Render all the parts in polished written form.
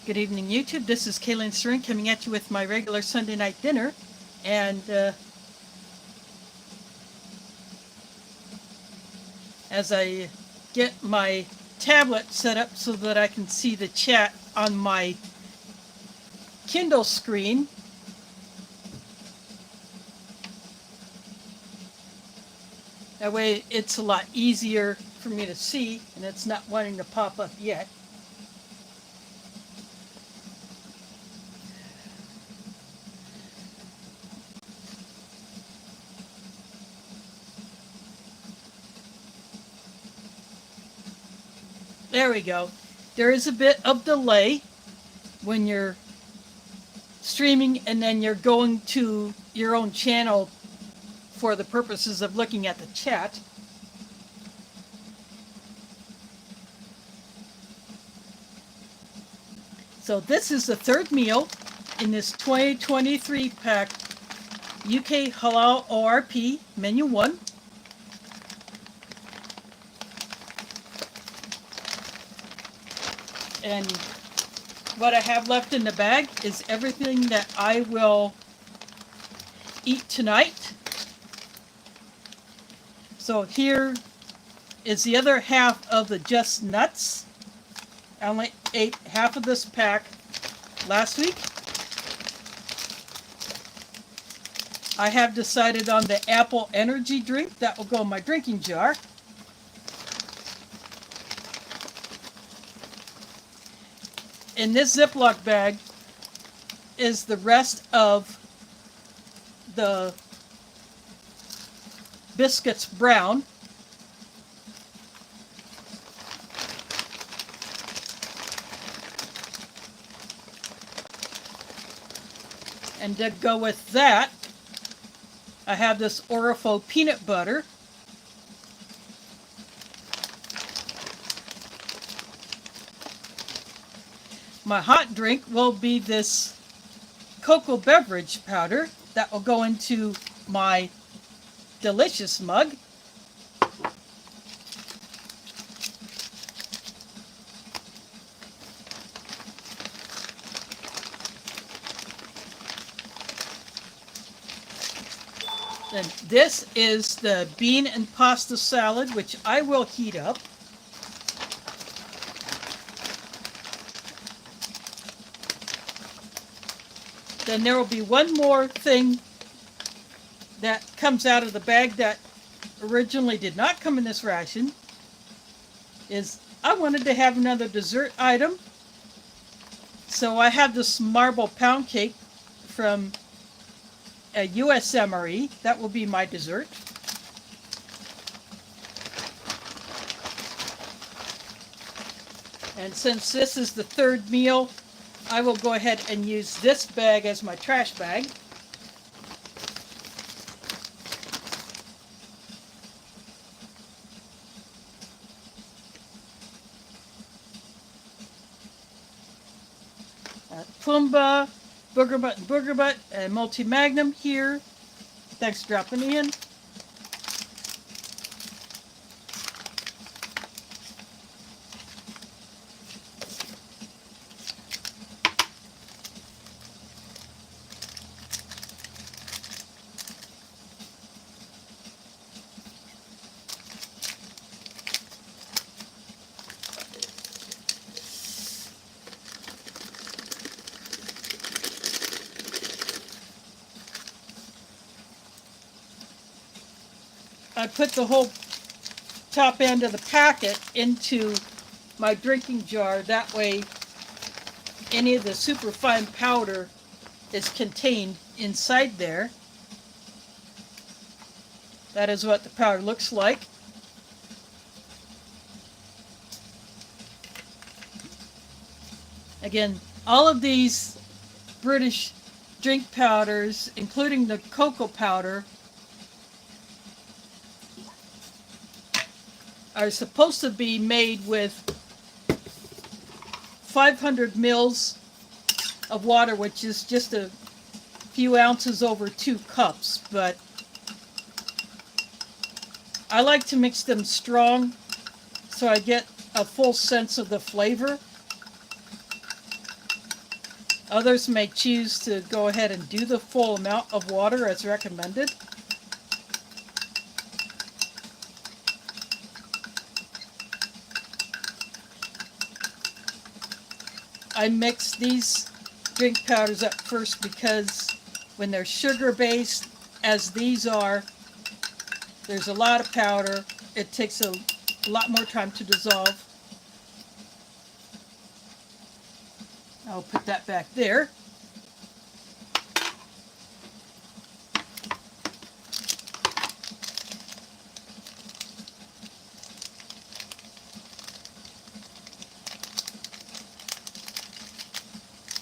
Good evening, YouTube. This is Kaylin String coming at you with my regular Sunday night dinner. And as I get my tablet set up so that I can see the chat on my Kindle screen, that way it's a lot easier for me to see and it's not wanting to pop up yet. There we go. There is a bit of delay when you're streaming and then you're going to your own channel for the purposes of looking at the chat. So this is the third meal in this 2023 pack UK Halal ORP Menu 1. And what I have left in the bag is everything that I will eat tonight. So here is the other half of the Just Nuts. I only ate half of this pack last week. I have decided on the apple energy drink. That will go in my drinking jar. In this Ziploc bag is the rest of the Biscuits Brown. And to go with that, I have this ORP peanut butter. My hot drink will be this cocoa beverage powder that will go into my delicious mug. Then this is the bean and pasta salad, which I will heat up. Then there will be one more thing that comes out of the bag that originally did not come in this ration. Is I wanted to have another dessert item. So I have this marble pound cake from a USMRE. That will be my dessert. And since this is the third meal, I will go ahead and use this bag as my trash bag. Pumbaa, Booger Butt, and Multi Magnum here. Thanks for dropping in. I put the whole top end of the packet into my drinking jar. That way any of the superfine powder is contained inside there. That is what the powder looks like. Again, all of these British drink powders, including the cocoa powder, are supposed to be made with 500 mils of water, which is just a few ounces over 2 cups. But I like to mix them strong so I get a full sense of the flavor. Others may choose to go ahead and do the full amount of water as recommended. I mix these drink powders up first because when they're sugar based, as these are, there's a lot of powder. It takes a lot more time to dissolve. I'll put that back there.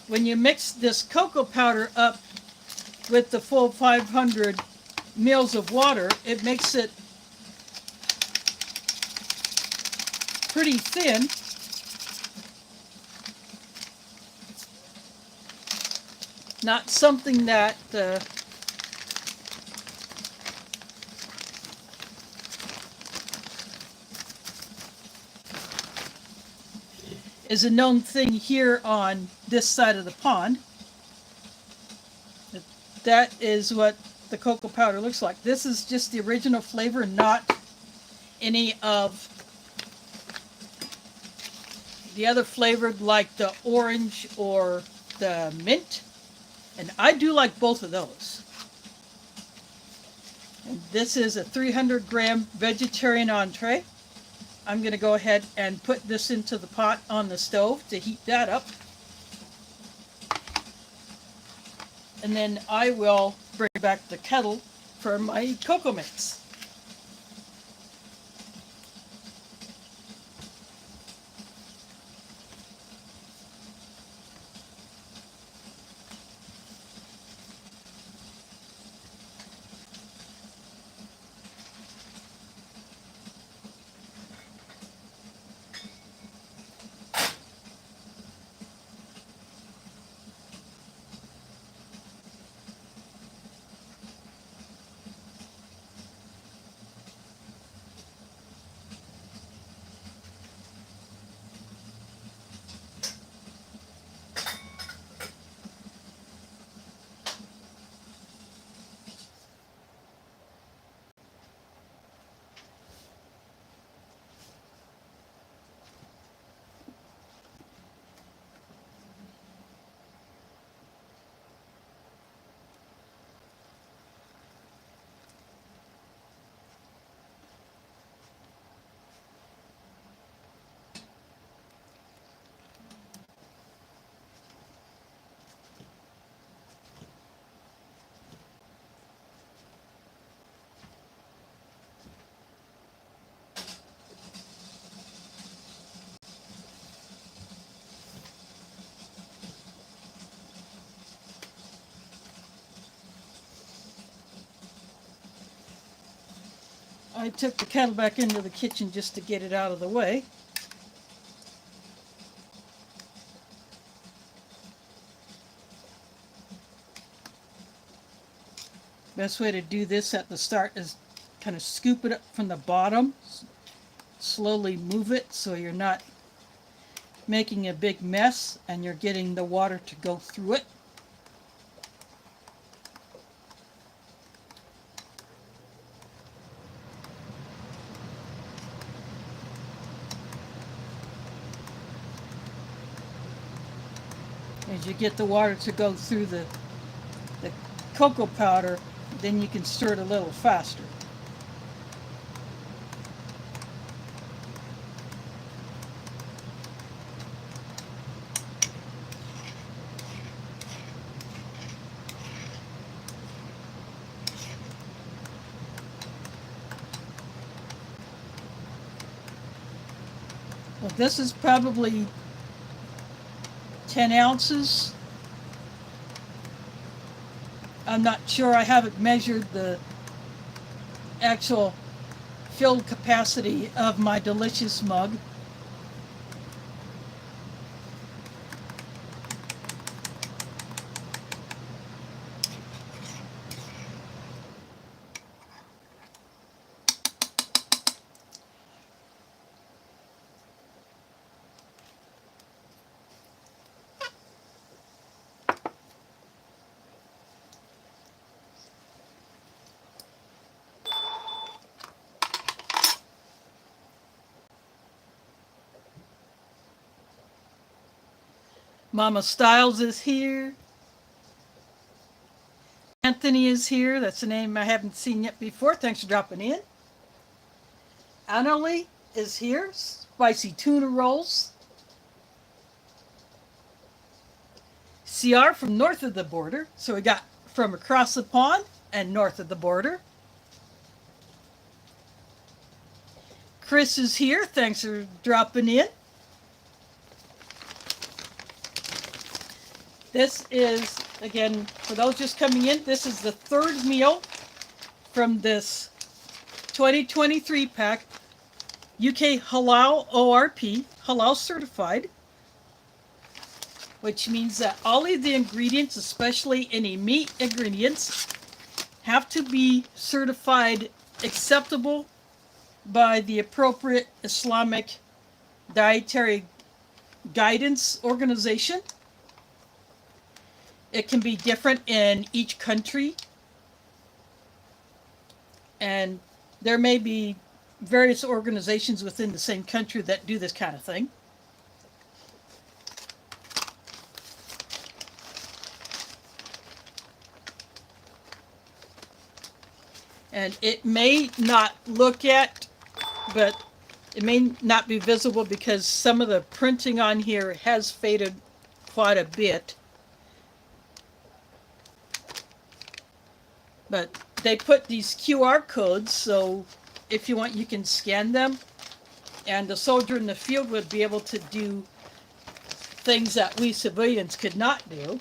When you mix this cocoa powder up with the full 500 mils of water, it makes it pretty thin. Not something that is a known thing here on this side of the pond. That is what the cocoa powder looks like. This is just the original flavor, not any of the other flavored like the orange or the mint. And I do like both of those. And this is a 300-gram vegetarian entree. I'm going to go ahead and put this into the pot on the stove to heat that up. And then I will bring back the kettle for my cocoa mix. I took the kettle back into the kitchen just to get it out of the way. Best way to do this at the start is kind of scoop it up from the bottom, slowly move it so you're not making a big mess and you're getting the water to go through it. As you get the water to go through the cocoa powder, then you can stir it a little faster. Well, this is probably 10 ounces. I'm not sure, I haven't measured the actual filled capacity of my delicious mug. Mama Styles is here. Anthony is here. That's a name I haven't seen yet before. Thanks for dropping in. Annalie is here. Spicy tuna rolls. CR from north of the border. So we got from across the pond and north of the border. Chris is here. Thanks for dropping in. This is, again, for those just coming in, this is the third meal from this 2023 pack. UK Halal ORP, Halal certified, which means that all of the ingredients, especially any meat ingredients, have to be certified acceptable by the appropriate Islamic dietary guidance organization. It can be different in each country, and there may be various organizations within the same country that do this kind of thing. And it may not look at, but it may not be visible because some of the printing on here has faded quite a bit. But they put these QR codes, so if you want, you can scan them. And the soldier in the field would be able to do things that we civilians could not do.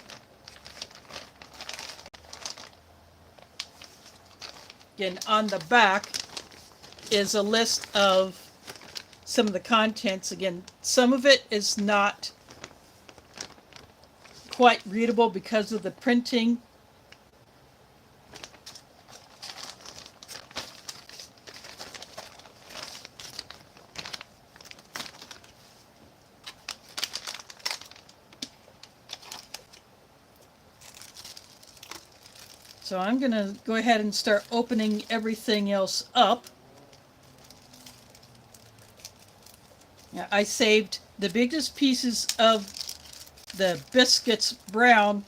Again, on the back is a list of some of the contents. Again, some of it is not quite readable because of the printing. So I'm going to go ahead and start opening everything else up. Now, I saved the biggest pieces of the biscuits brown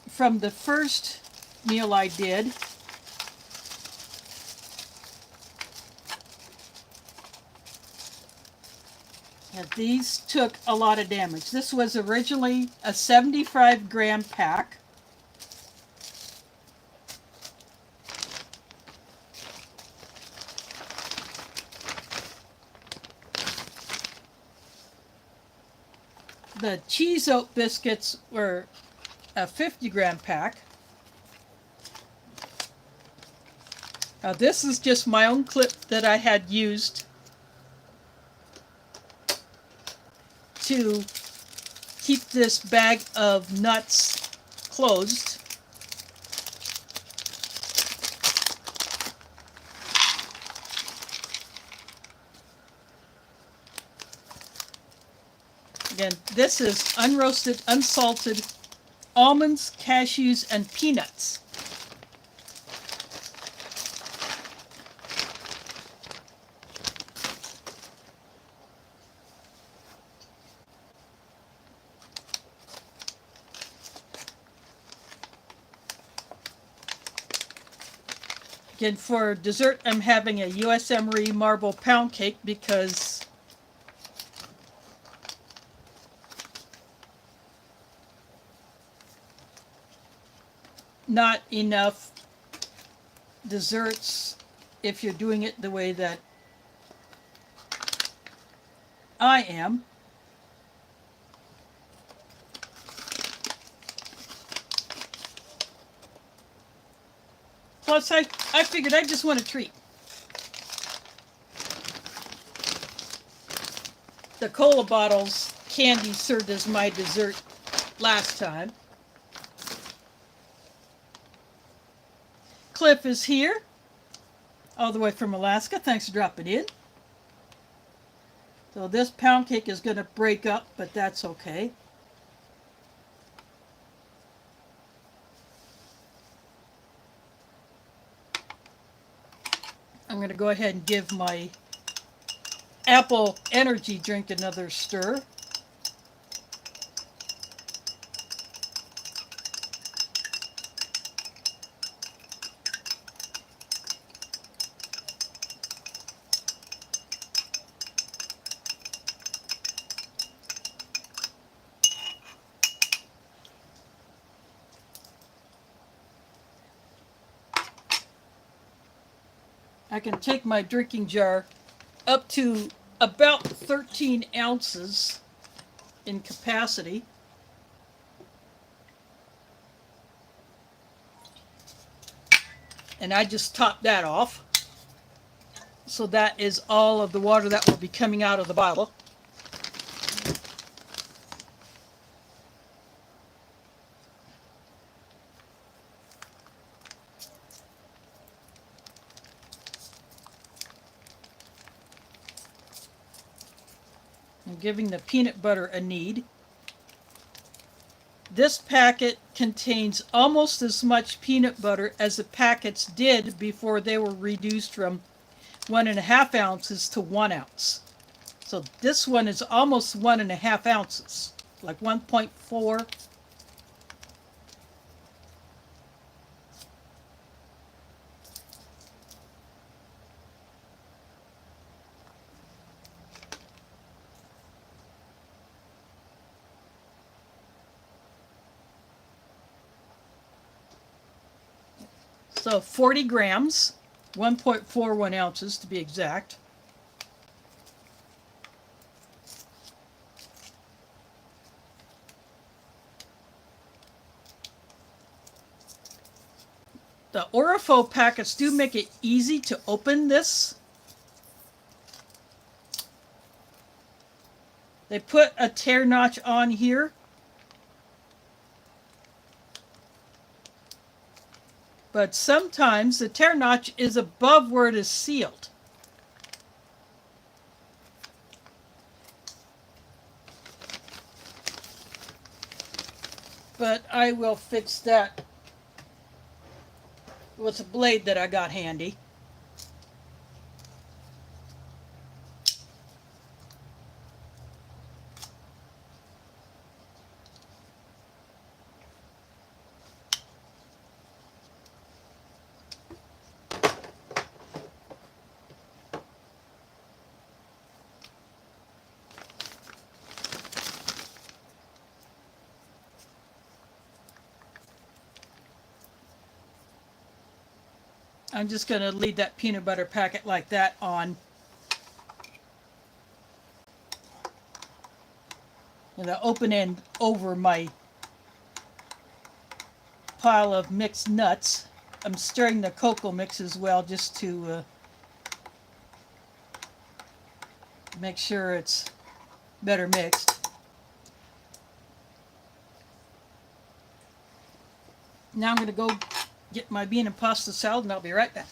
from the first meal I did. And these took a lot of damage. This was originally a 75-gram pack. The cheese oat biscuits were a 50-gram pack. Now this is just my own clip that I had used to keep this bag of nuts closed. Again, this is unroasted, unsalted almonds, cashews, and peanuts. Again, for dessert, I'm having a U.S. Emery marble pound cake because not enough desserts if you're doing it the way that I am. Plus, I figured I just want a treat. The cola bottles candy served as my dessert last time. Cliff is here, all the way from Alaska. Thanks for dropping in. So this pound cake is going to break up, but that's okay. I'm going to go ahead and give my apple energy drink another stir. I can take my drinking jar up to about 13 ounces in capacity. And I just top that off. So that is all of the water that will be coming out of the bottle. I'm giving the peanut butter a knead. This packet contains almost as much peanut butter as the packets did before they were reduced from 1.5 ounces to 1 ounce. So this one is almost 1.5 ounces, like 1.4. So 40 grams, 1.41 ounces to be exact. The ORP packets do make it easy to open this. They put a tear notch on here. But sometimes the tear notch is above where it is sealed. But I will fix that with a blade that I got handy. I'm just going to leave that peanut butter packet like that on. And the open end over my pile of mixed nuts. I'm stirring the cocoa mix as well just to make sure it's better mixed. Now I'm going to go get my bean and pasta salad and I'll be right back.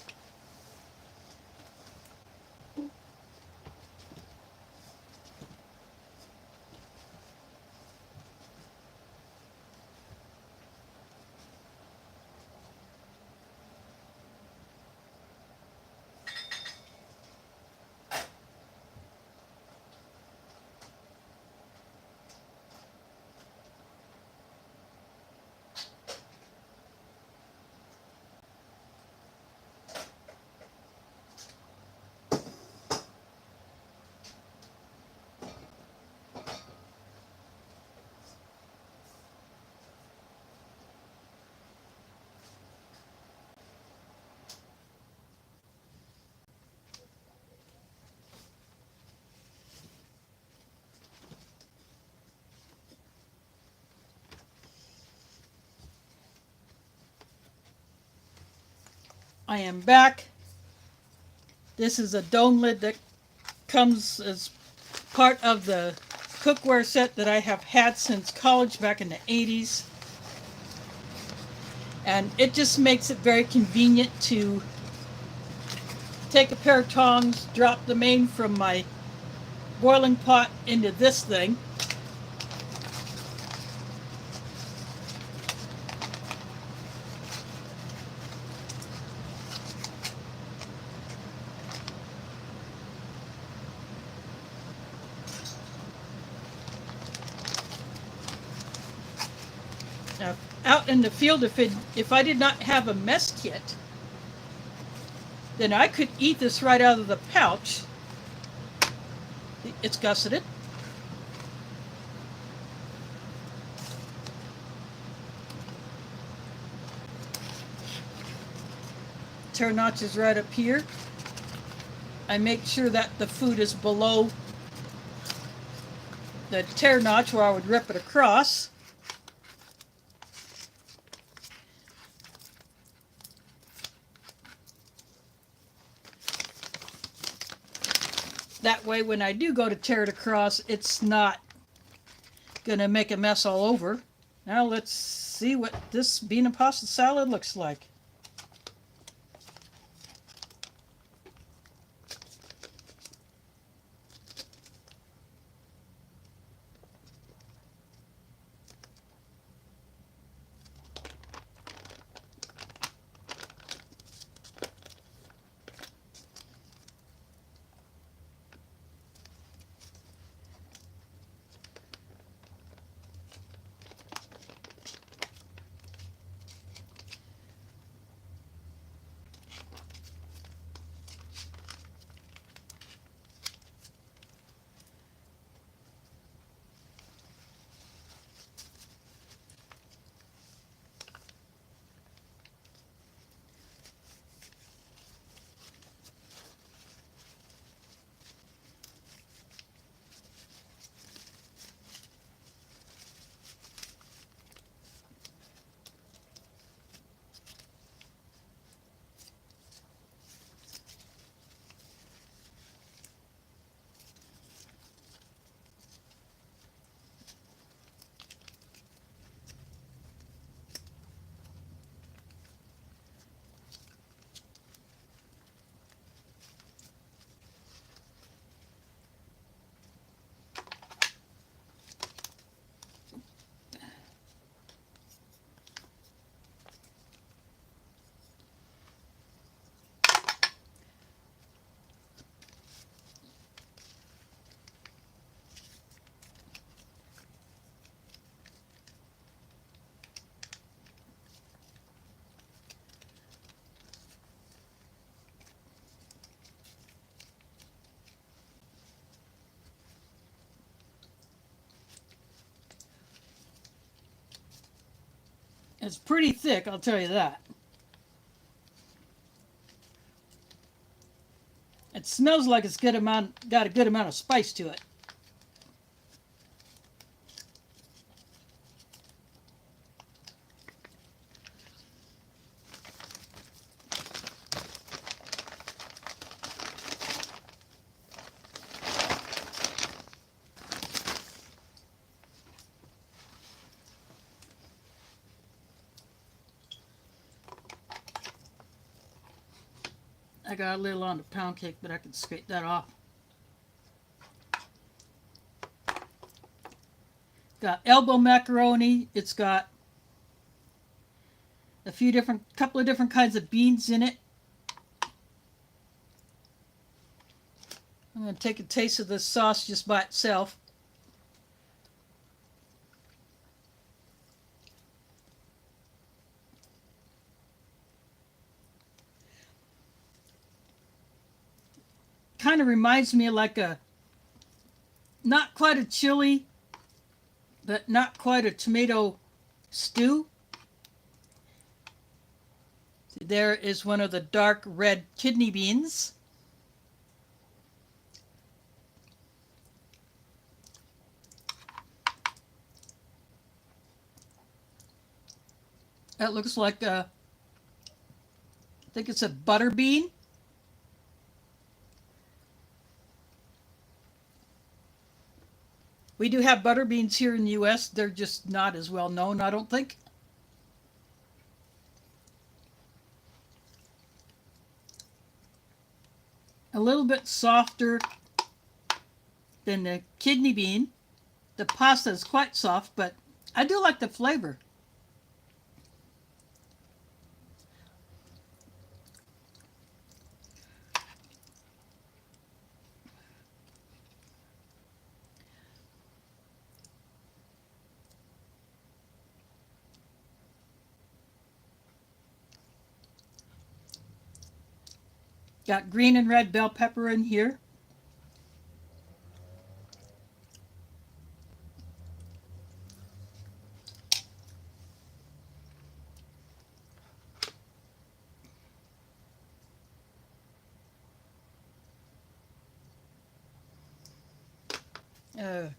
I am back. This is a dome lid that comes as part of the cookware set that I have had since college back in the 80s. And it just makes it very convenient to take a pair of tongs, drop the main from my boiling pot into this thing. out in the field, if I did not have a mess kit, then I could eat this right out of the pouch. It's gusseted. Tear notch is right up here. I make sure that the food is below the tear notch where I would rip it across. That way when I do go to tear it across, it's not gonna make a mess all over. Now let's see what this bean and pasta salad looks like. It's pretty thick, I'll tell you that. It smells like it's got a good amount of spice to it. I got a little on the pound cake, but I can scrape that off. Got elbow macaroni. It's got couple of different kinds of beans in it. I'm going to take a taste of this sauce just by itself. Kind of reminds me of like not quite a chili, but not quite a tomato stew. There is one of the dark red kidney beans. That looks like I think it's a butter bean. We do have butter beans here in the U.S. They're just not as well known, I don't think. A little bit softer than the kidney bean. The pasta is quite soft, but I do like the flavor. Got green and red bell pepper in here.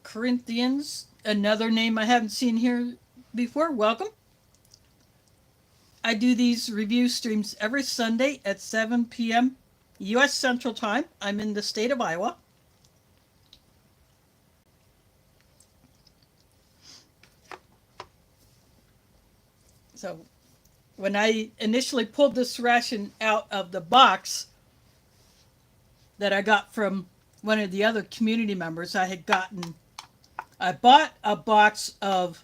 Corinthians, another name I haven't seen here before. Welcome. I do these review streams every Sunday at 7 p.m. U.S. Central Time. I'm in the state of Iowa. So when I initially pulled this ration out of the box that I got from one of the other community members, I bought a box of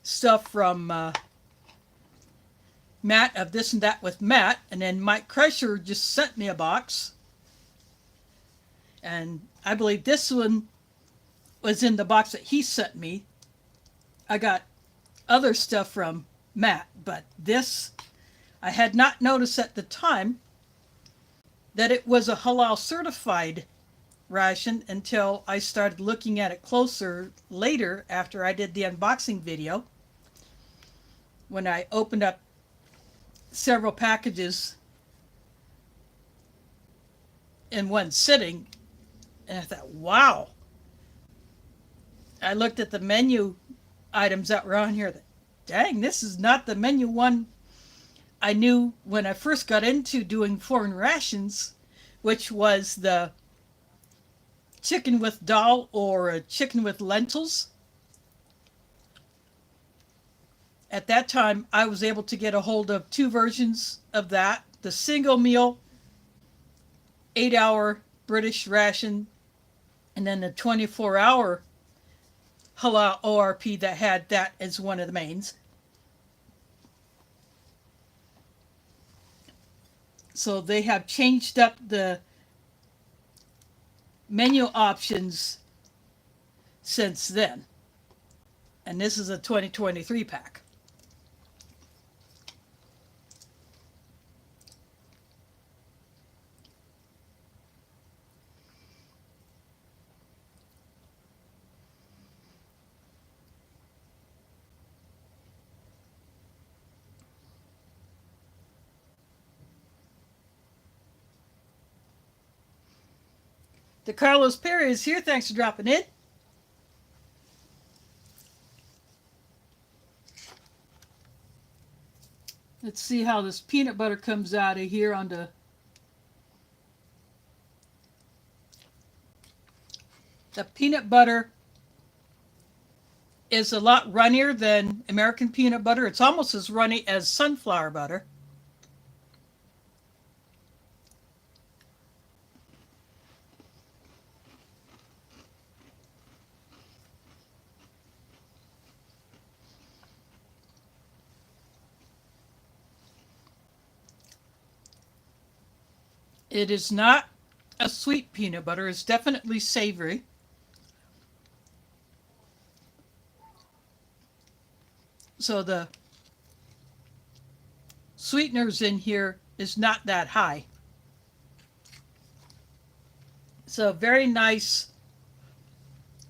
stuff from Matt of This and That with Matt, and then Mike Kreischer just sent me a box. And I believe this one was in the box that he sent me. I got other stuff from Matt, but this, I had not noticed at the time that it was a halal certified ration until I started looking at it closer later after I did the unboxing video. When I opened up several packages in one sitting, and I thought, wow. I looked at the menu items that were on here. Dang, this is not the menu one I knew when I first got into doing foreign rations, which was the chicken with dal or a chicken with lentils. At that time, I was able to get a hold of two versions of that. The single meal, 8-hour British ration, and then the 24-hour Halal ORP that had that as one of the mains. So they have changed up the menu options since then. And this is a 2023 pack. The Carlos Perry is here. Thanks for dropping in. Let's see how this peanut butter comes out of here onto the peanut butter is a lot runnier than American peanut butter. It's almost as runny as sunflower butter. It is not a sweet peanut butter. It's definitely savory. So the sweeteners in here is not that high. So very nice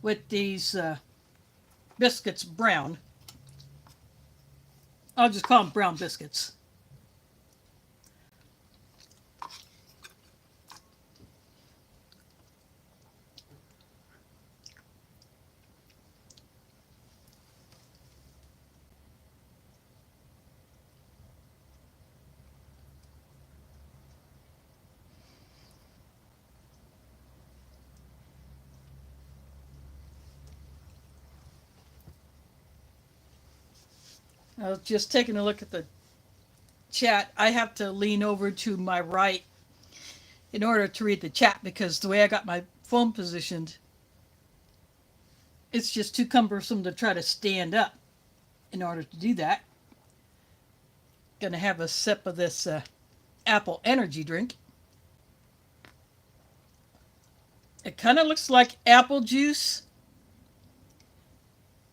with these biscuits brown. I'll just call them brown biscuits. I was just taking a look at the chat. I have to lean over to my right in order to read the chat because the way I got my phone positioned, it's just too cumbersome to try to stand up in order to do that. Gonna have a sip of this apple energy drink. It kind of looks like apple juice,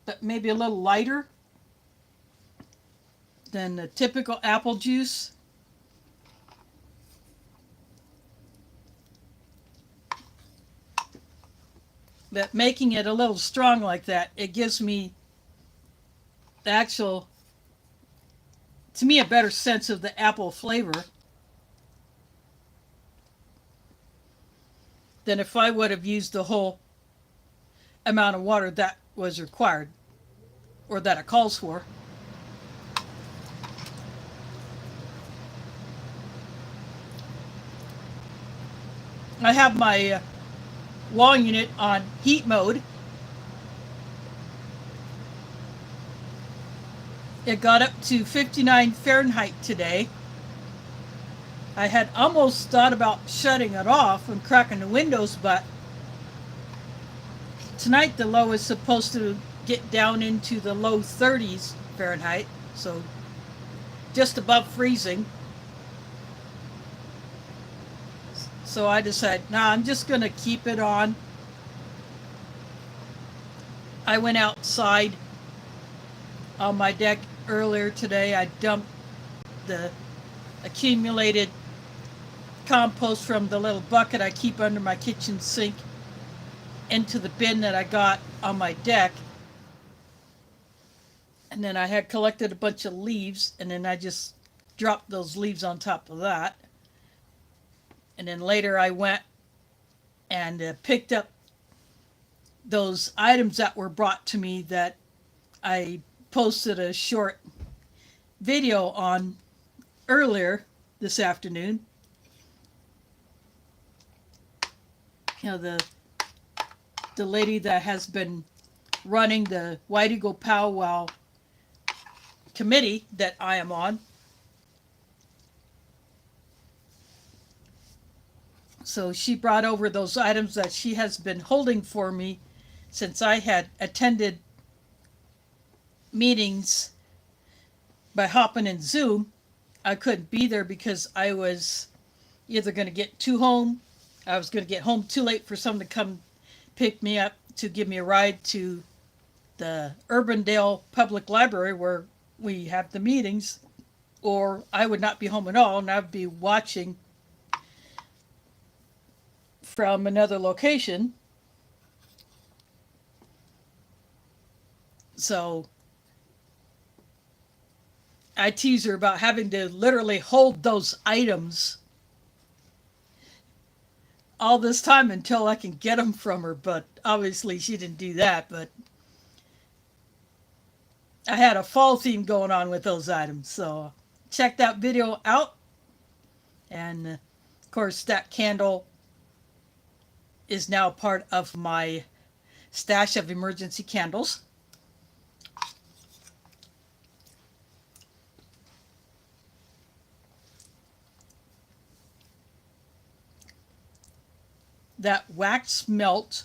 but maybe a little lighter than the typical apple juice. But making it a little strong like that, it gives me the actual, to me, a better sense of the apple flavor than if I would have used the whole amount of water that was required or that it calls for. I have my wall unit on heat mode. It got up to 59 Fahrenheit today. I had almost thought about shutting it off and cracking the windows, but tonight the low is supposed to get down into the low 30s Fahrenheit, so just above freezing. So I decided, nah, I'm just going to keep it on. I went outside on my deck earlier today. I dumped the accumulated compost from the little bucket I keep under my kitchen sink into the bin that I got on my deck. And then I had collected a bunch of leaves, and then I just dropped those leaves on top of that. And then later I went and picked up those items that were brought to me that I posted a short video on earlier this afternoon. You know, the lady that has been running the White Eagle Powwow committee that I am on. So she brought over those items that she has been holding for me since I had attended meetings by hopping in Zoom. I couldn't be there because I was either going to get I was going to get home too late for someone to come pick me up to give me a ride to the Urbandale Public Library where we have the meetings, or I would not be home at all and I'd be watching from another location. So I tease her about having to literally hold those items all this time until I can get them from her, but obviously she didn't do that. But I had a fall theme going on with those items, so check that video out. And of course, that candle is now part of my stash of emergency candles. That wax melt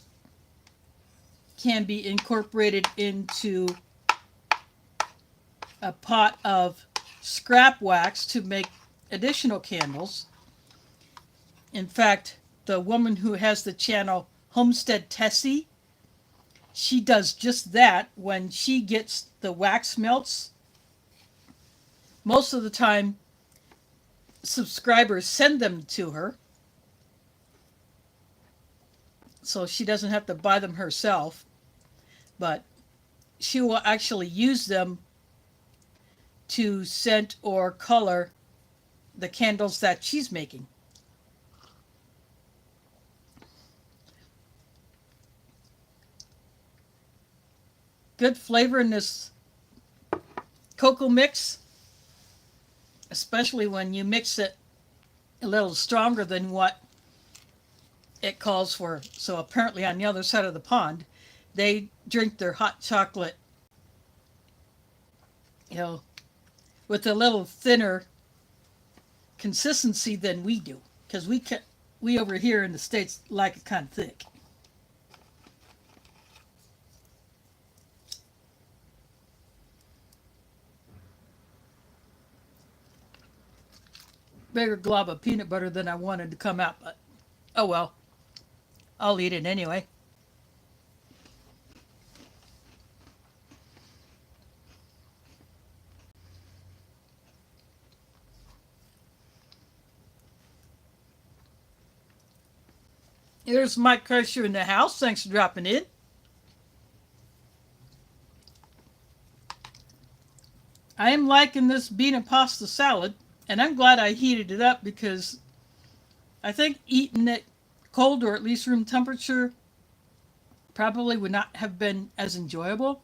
can be incorporated into a pot of scrap wax to make additional candles. In fact, the woman who has the channel Homestead Tessie, she does just that. When she gets the wax melts, most of the time subscribers send them to her, so she doesn't have to buy them herself, but she will actually use them to scent or color the candles that she's making. Good flavor in this cocoa mix, especially when you mix it a little stronger than what it calls for. So apparently on the other side of the pond, they drink their hot chocolate, with a little thinner consistency than we do, because we over here in the States like it kind of thick. Bigger glob of peanut butter than I wanted to come out, but oh well, I'll eat it anyway. Here's Mike Crusher in the house. Thanks for dropping in. I am liking this bean and pasta salad, and I'm glad I heated it up because I think eating it cold or at least room temperature probably would not have been as enjoyable.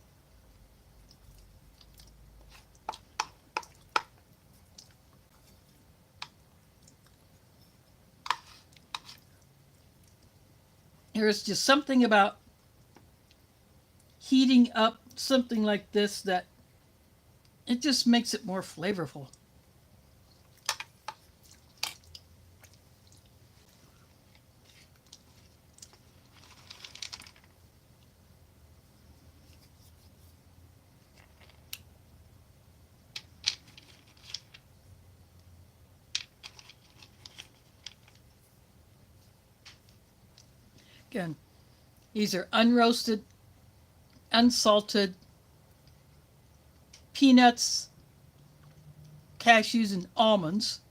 There's just something about heating up something like this that it just makes it more flavorful. Again, these are unroasted, unsalted peanuts, cashews, and almonds.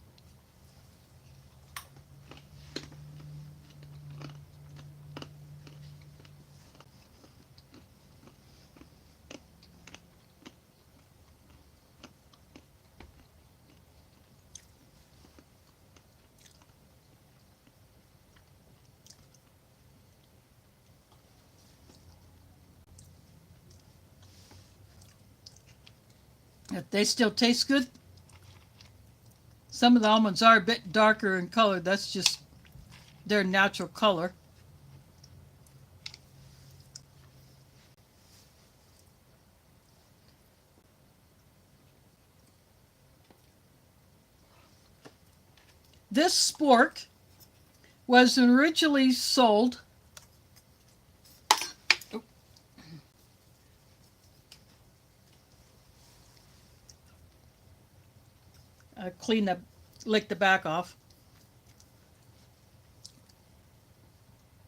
If they still taste good, some of the almonds are a bit darker in color. That's just their natural color. This spork was originally sold. Lick the back off.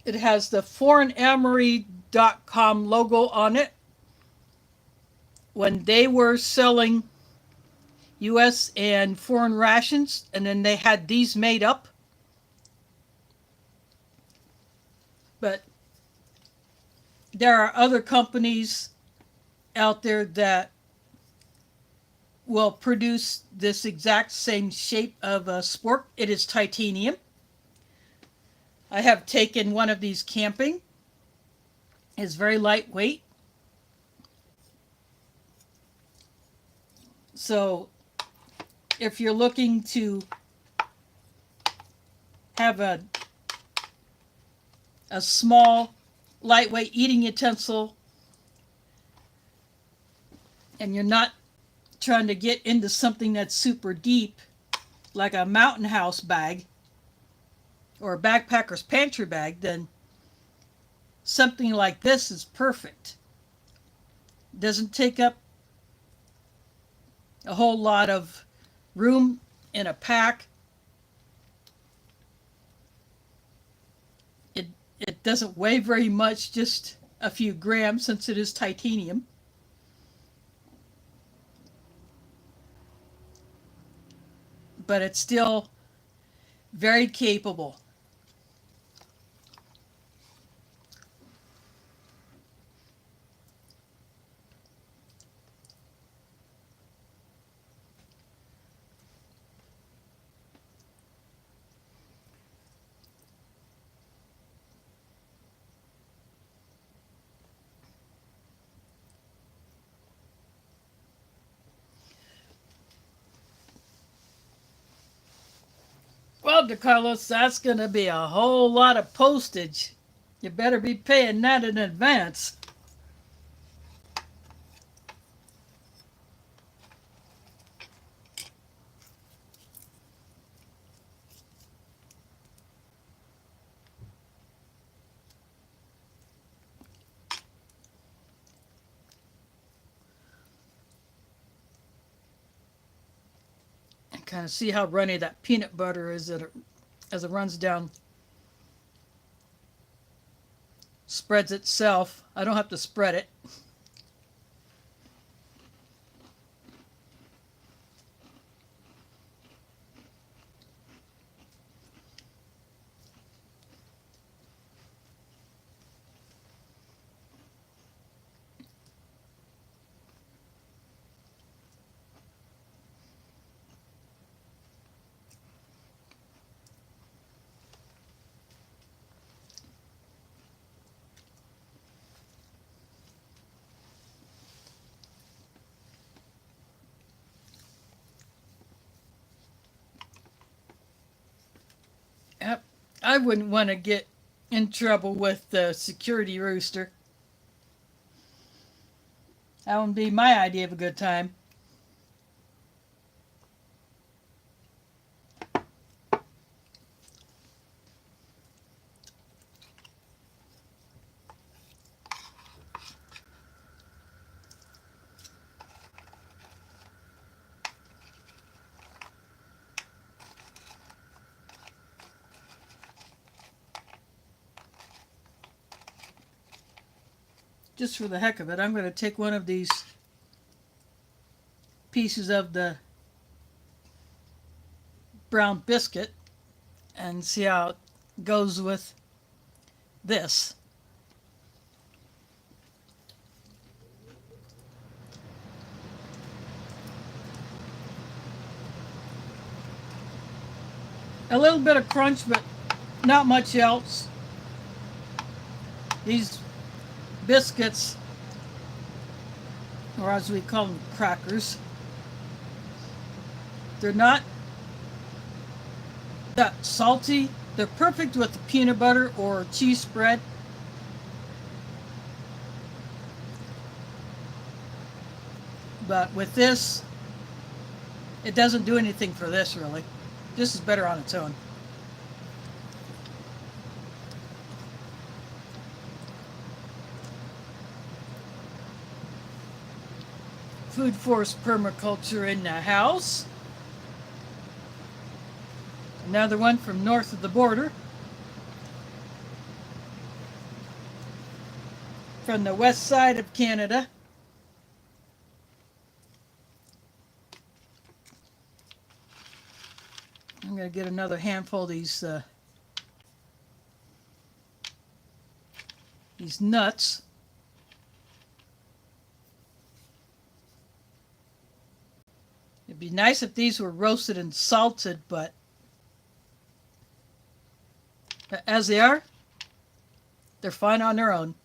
It has the foreignamory.com logo on it. When they were selling U.S. and foreign rations, and then they had these made up. But there are other companies out there that will produce this exact same shape of a spork. It is titanium. I have taken one of these camping. It's very lightweight. So if you're looking to have a small, lightweight eating utensil, and you're not trying to get into something that's super deep, like a mountain house bag or a backpacker's pantry bag, then something like this is perfect. Doesn't take up a whole lot of room in a pack. It doesn't weigh very much, just a few grams since it is titanium. But it's still very capable. Well, DeCarlos, that's going to be a whole lot of postage. You better be paying that in advance. And kind of see how runny that peanut butter is as it runs down. Spreads itself. I don't have to spread it. I wouldn't want to get in trouble with the security rooster. That wouldn't be my idea of a good time. Just for the heck of it, I'm going to take one of these pieces of the brown biscuit and see how it goes with this. A little bit of crunch, but not much else. These biscuits, or as we call them, crackers, they're not that salty. They're perfect with peanut butter or cheese spread. But with this, it doesn't do anything for this really. This is better on its own. Food forest permaculture in the house. Another one from north of the border. From the west side of Canada. I'm going to get another handful of these nuts. It'd be nice if these were roasted and salted, but as they are, they're fine on their own.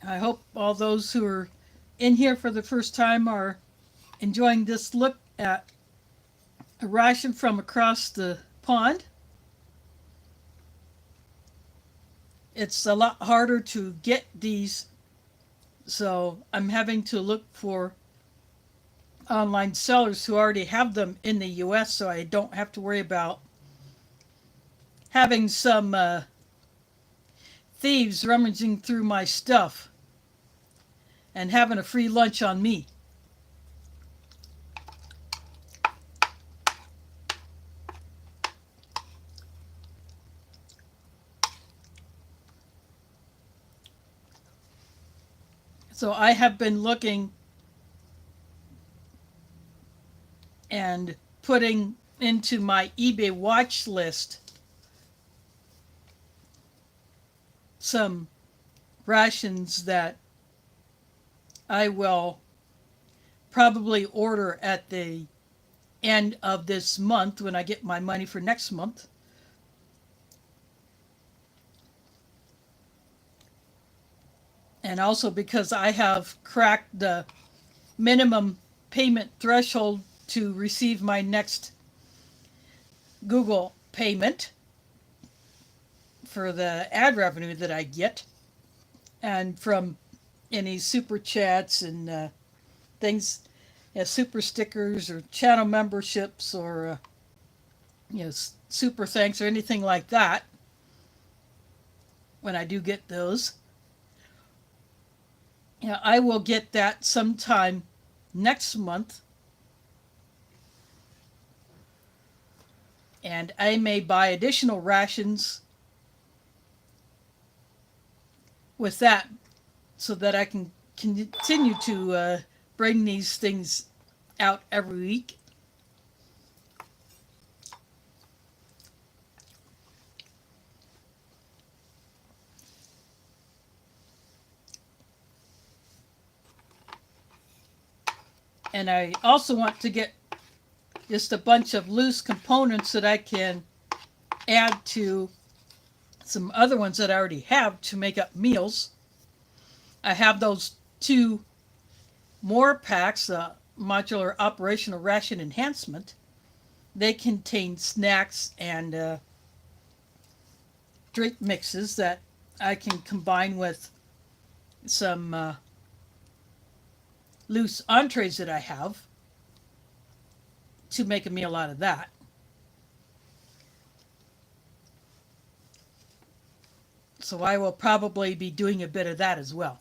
I hope all those who are in here for the first time are enjoying this look at a ration from across the pond. It's a lot harder to get these, so I'm having to look for online sellers who already have them in the US so I don't have to worry about having some thieves rummaging through my stuff and having a free lunch on me. So I have been looking and putting into my eBay watch list some rations that I will probably order at the end of this month when I get my money for next month. And also because I have cracked the minimum payment threshold to receive my next Google payment for the ad revenue that I get, and from any super chats and things, super stickers or channel memberships or super thanks or anything like that. When I do get those, I will get that sometime next month. And I may buy additional rations with that so that I can continue to bring these things out every week. And I also want to get just a bunch of loose components that I can add to some other ones that I already have to make up meals. I have those two more packs, modular operational ration enhancement. They contain snacks and drink mixes that I can combine with some loose entrees that I have to make a meal out of that. So I will probably be doing a bit of that as well.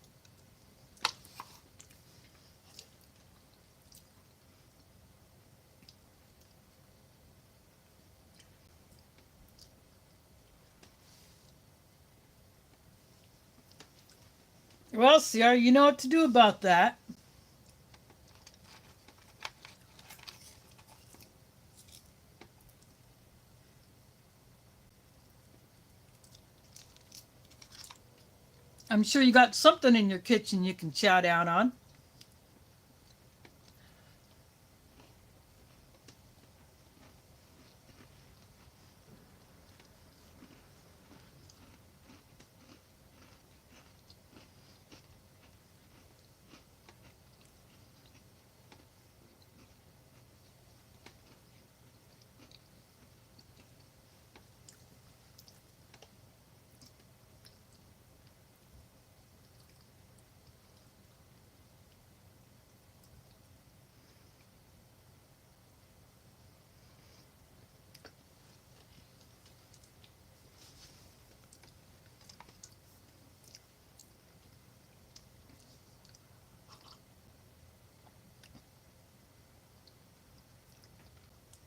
Well, Sierra, you know what to do about that. I'm sure you got something in your kitchen you can chow down on.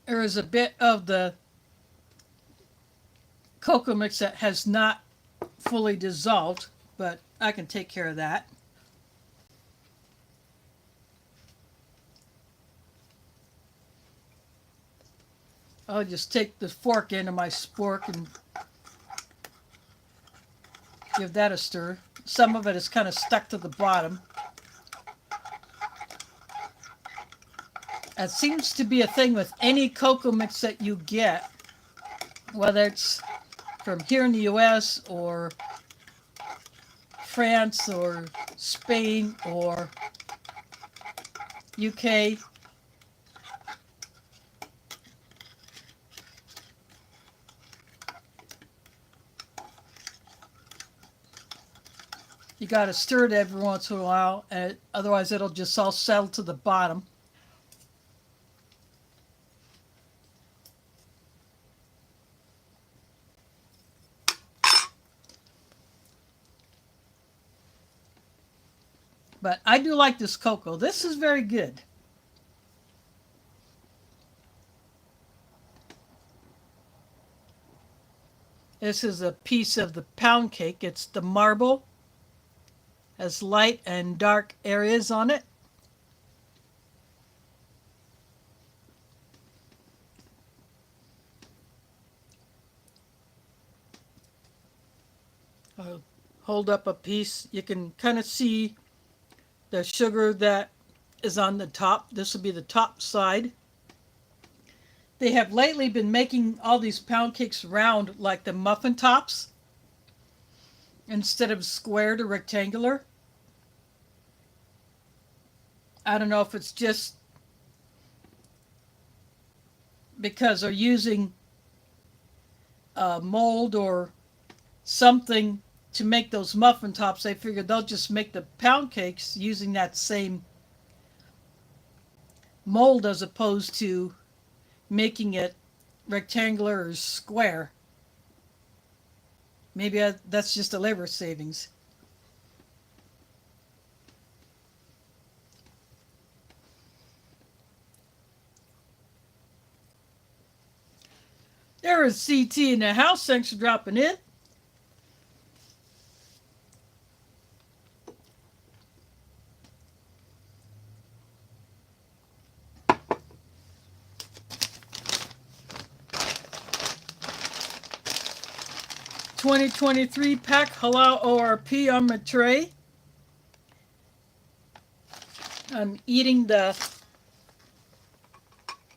There is a bit of the cocoa mix that has not fully dissolved, but I can take care of that. I'll just take the fork into my spork and give that a stir. Some of it is kind of stuck to the bottom. That seems to be a thing with any cocoa mix that you get, whether it's from here in the US or France or Spain or UK. You got to stir it every once in a while, otherwise it'll just all settle to the bottom. But I do like this cocoa. This is very good. This is a piece of the pound cake. It's the marble. Has light and dark areas on it. I'll hold up a piece. You can kind of see the sugar that is on the top. This will be the top side. They have lately been making all these pound cakes round like the muffin tops instead of squared or rectangular. I don't know if it's just because they're using a mold or something to make those muffin tops. They figured they'll just make the pound cakes using that same mold as opposed to making it rectangular or square. Maybe that's just a labor savings. is CT in the house. Thanks for dropping in. $20.23 pack Halal ORP on my tray. I'm eating the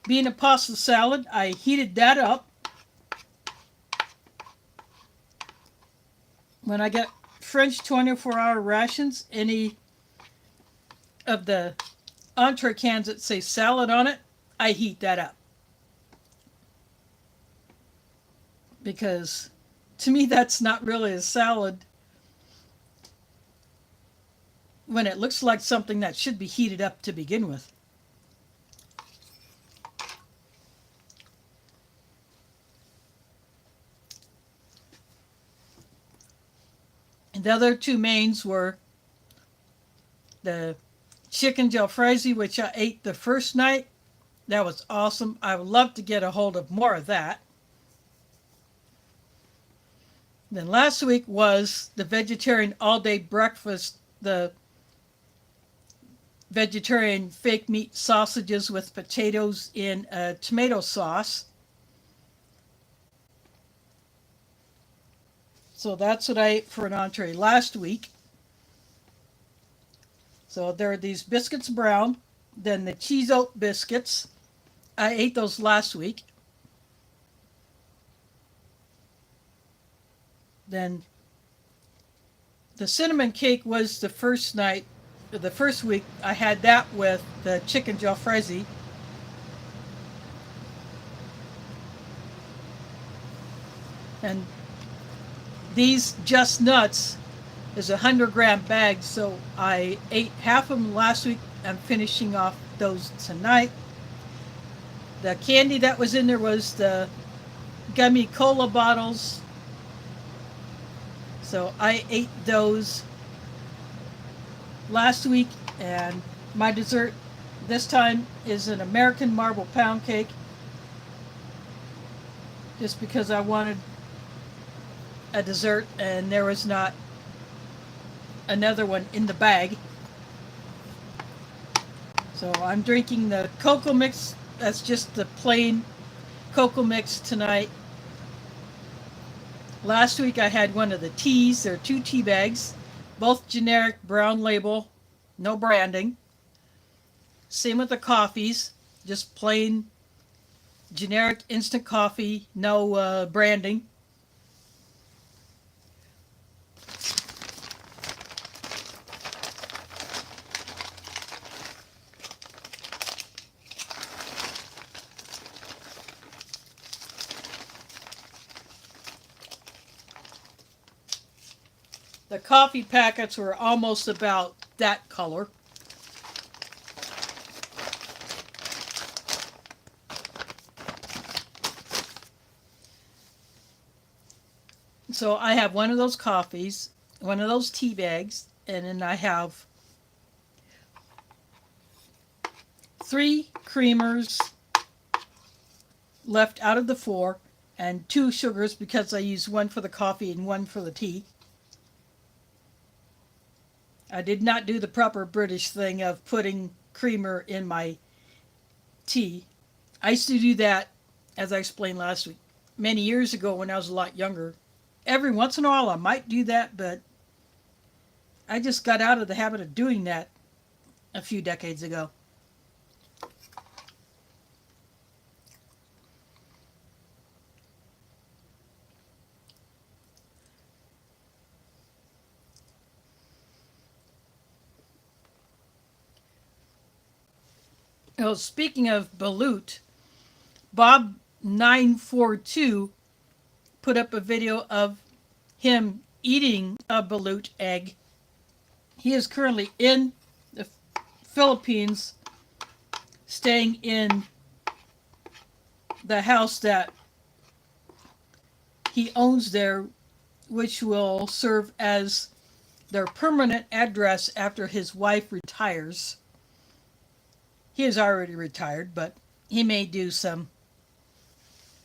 bean and pasta salad. I heated that up. When I get French 24-hour rations, any of the entree cans that say salad on it, I heat that up. Because to me, that's not really a salad when it looks like something that should be heated up to begin with. And the other two mains were the chicken jalfrezi, which I ate the first night. That was awesome. I would love to get a hold of more of that. Then last week was the vegetarian all-day breakfast, the vegetarian fake meat sausages with potatoes in a tomato sauce. So that's what I ate for an entree last week. So there are these biscuits brown, then the cheese oat biscuits. I ate those last week. Then the cinnamon cake was the first night, the first week. I had that with the chicken jalfrezi. And these Just Nuts is a 100-gram bag, so I ate half of them last week. I'm finishing off those tonight. The candy that was in there was the gummy cola bottles. So I ate those last week, and my dessert this time is an American marble pound cake, just because I wanted a dessert and there was not another one in the bag. So I'm drinking the cocoa mix. That's just the plain cocoa mix tonight. Last week I had one of the teas. There are 2 tea bags, both generic brown label, no branding. Same with the coffees, just plain generic instant coffee, no branding. The coffee packets were almost about that color. So I have one of those coffees, one of those tea bags, and then I have 3 creamers left out of the 4, and 2 sugars because I use one for the coffee and one for the tea. I did not do the proper British thing of putting creamer in my tea. I used to do that, as I explained last week, many years ago when I was a lot younger. Every once in a while I might do that, but I just got out of the habit of doing that a few decades ago. Oh, speaking of balut, Bob942 put up a video of him eating a balut egg. He is currently in the Philippines, staying in the house that he owns there, which will serve as their permanent address after his wife retires. He is already retired, but he may do some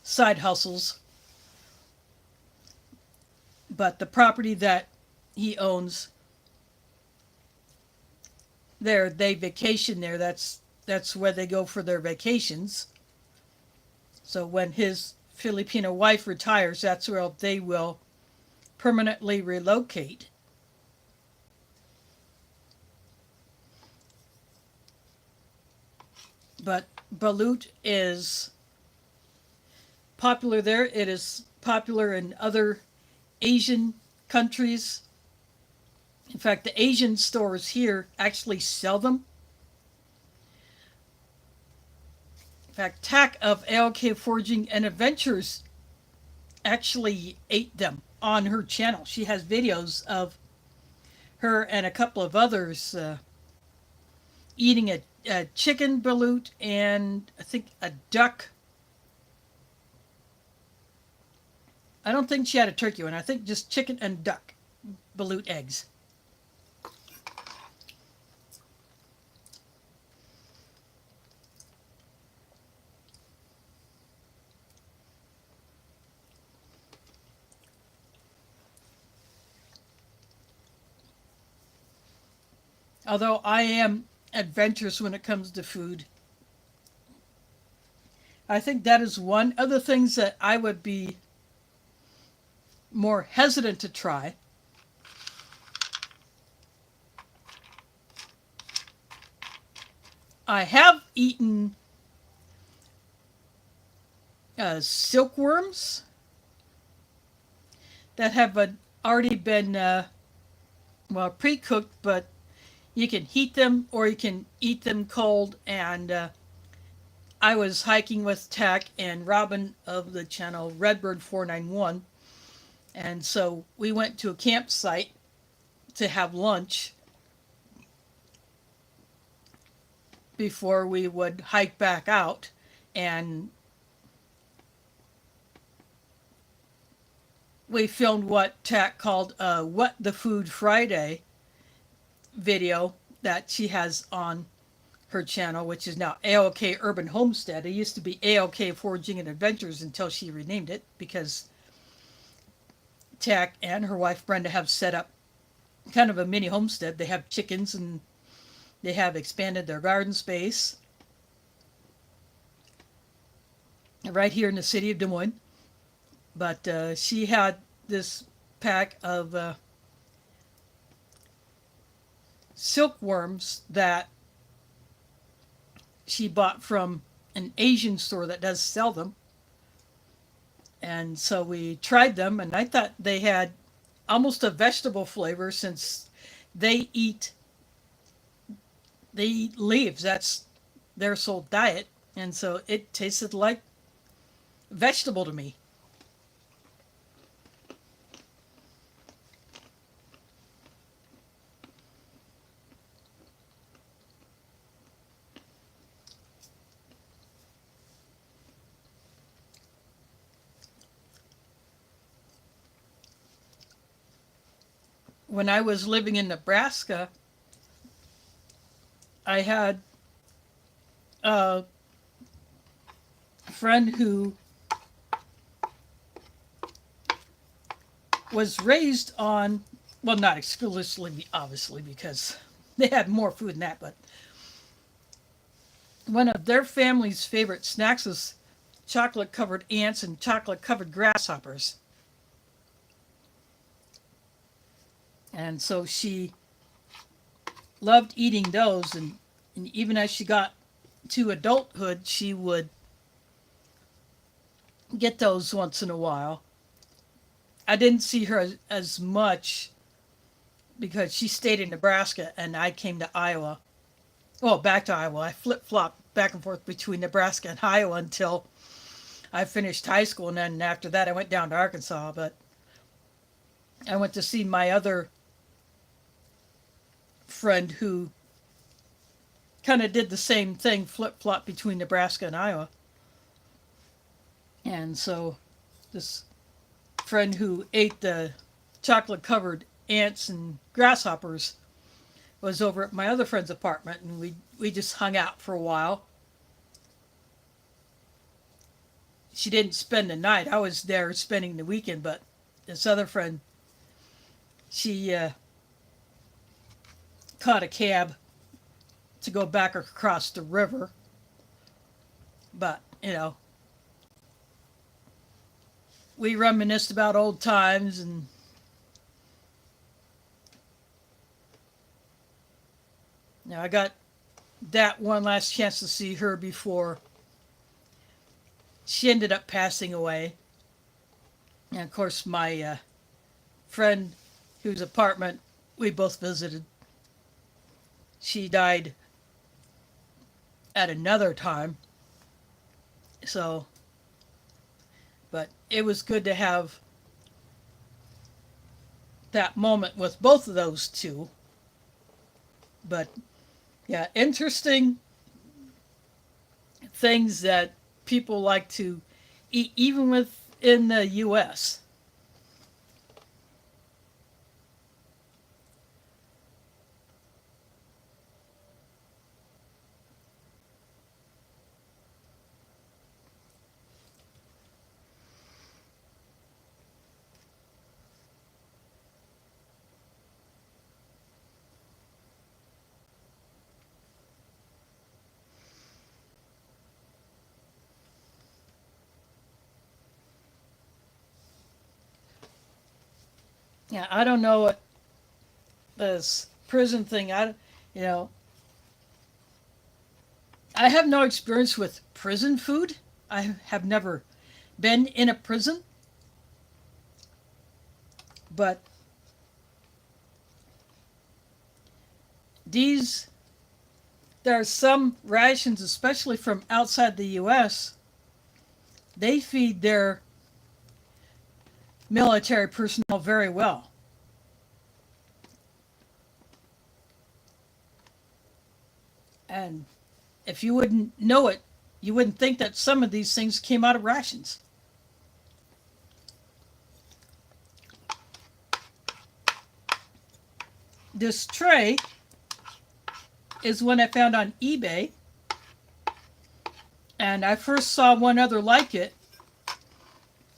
side hustles but the property that he owns there, they vacation there. That's where they go for their vacations. So when his Filipino wife retires, that's where they will permanently relocate. But balut is popular there. It is popular in other Asian countries. In fact, the Asian stores here actually sell them. In fact, TAC of ALK Foraging and Adventures actually ate them on her channel. She has videos of her and a couple of others eating a chicken balut and I think a duck. I don't think she had a turkey one. I think just chicken and duck balut eggs. Although I am adventurous when it comes to food, I think that is one of the things that I would be more hesitant to try. I have eaten silkworms that have already been pre-cooked, but you can heat them or you can eat them cold. And I was hiking with Tack and Robin of the channel Redbird 491, and so we went to a campsite to have lunch before we would hike back out. And we filmed what Tack called What the Food Friday video that she has on her channel, which is now ALK Urban Homestead. It used to be ALK Foraging and Adventures until she renamed it because Tack and her wife Brenda have set up kind of a mini homestead. They have chickens and they have expanded their garden space right here in the city of Des Moines. But she had this pack of silkworms that she bought from an Asian store that does sell them. And so we tried them, and I thought they had almost a vegetable flavor since they eat leaves. That's their sole diet. And so it tasted like vegetable to me. When I was living in Nebraska, I had a friend who was raised on, well, not exclusively, obviously, because they had more food than that, but one of their family's favorite snacks was chocolate covered ants and chocolate covered grasshoppers. And so she loved eating those, and even as she got to adulthood, she would get those once in a while. I didn't see her as much because she stayed in Nebraska and I came to Iowa. Well, back to Iowa. I flip-flopped back and forth between Nebraska and Iowa until I finished high school, and then after that I went down to Arkansas. But I went to see my other friend who kind of did the same thing, flip-flop between Nebraska and Iowa. And so this friend who ate the chocolate-covered ants and grasshoppers was over at my other friend's apartment, and we just hung out for a while. She didn't spend the night. I was there spending the weekend, but this other friend she caught a cab to go back across the river. But, we reminisced about old times, and I got that one last chance to see her before she ended up passing away. And of course, my friend whose apartment we both visited, she died at another time. So, but it was good to have that moment with both of those two. But yeah, interesting things that people like to eat, even within the U.S. Yeah, I don't know what this prison thing. You know, I have no experience with prison food. I have never been in a prison, but these there are some rations, especially from outside the U.S. They feed their military personnel very well. And if you wouldn't know it, you wouldn't think that some of these things came out of rations. This tray is one I found on eBay, and I first saw one other like it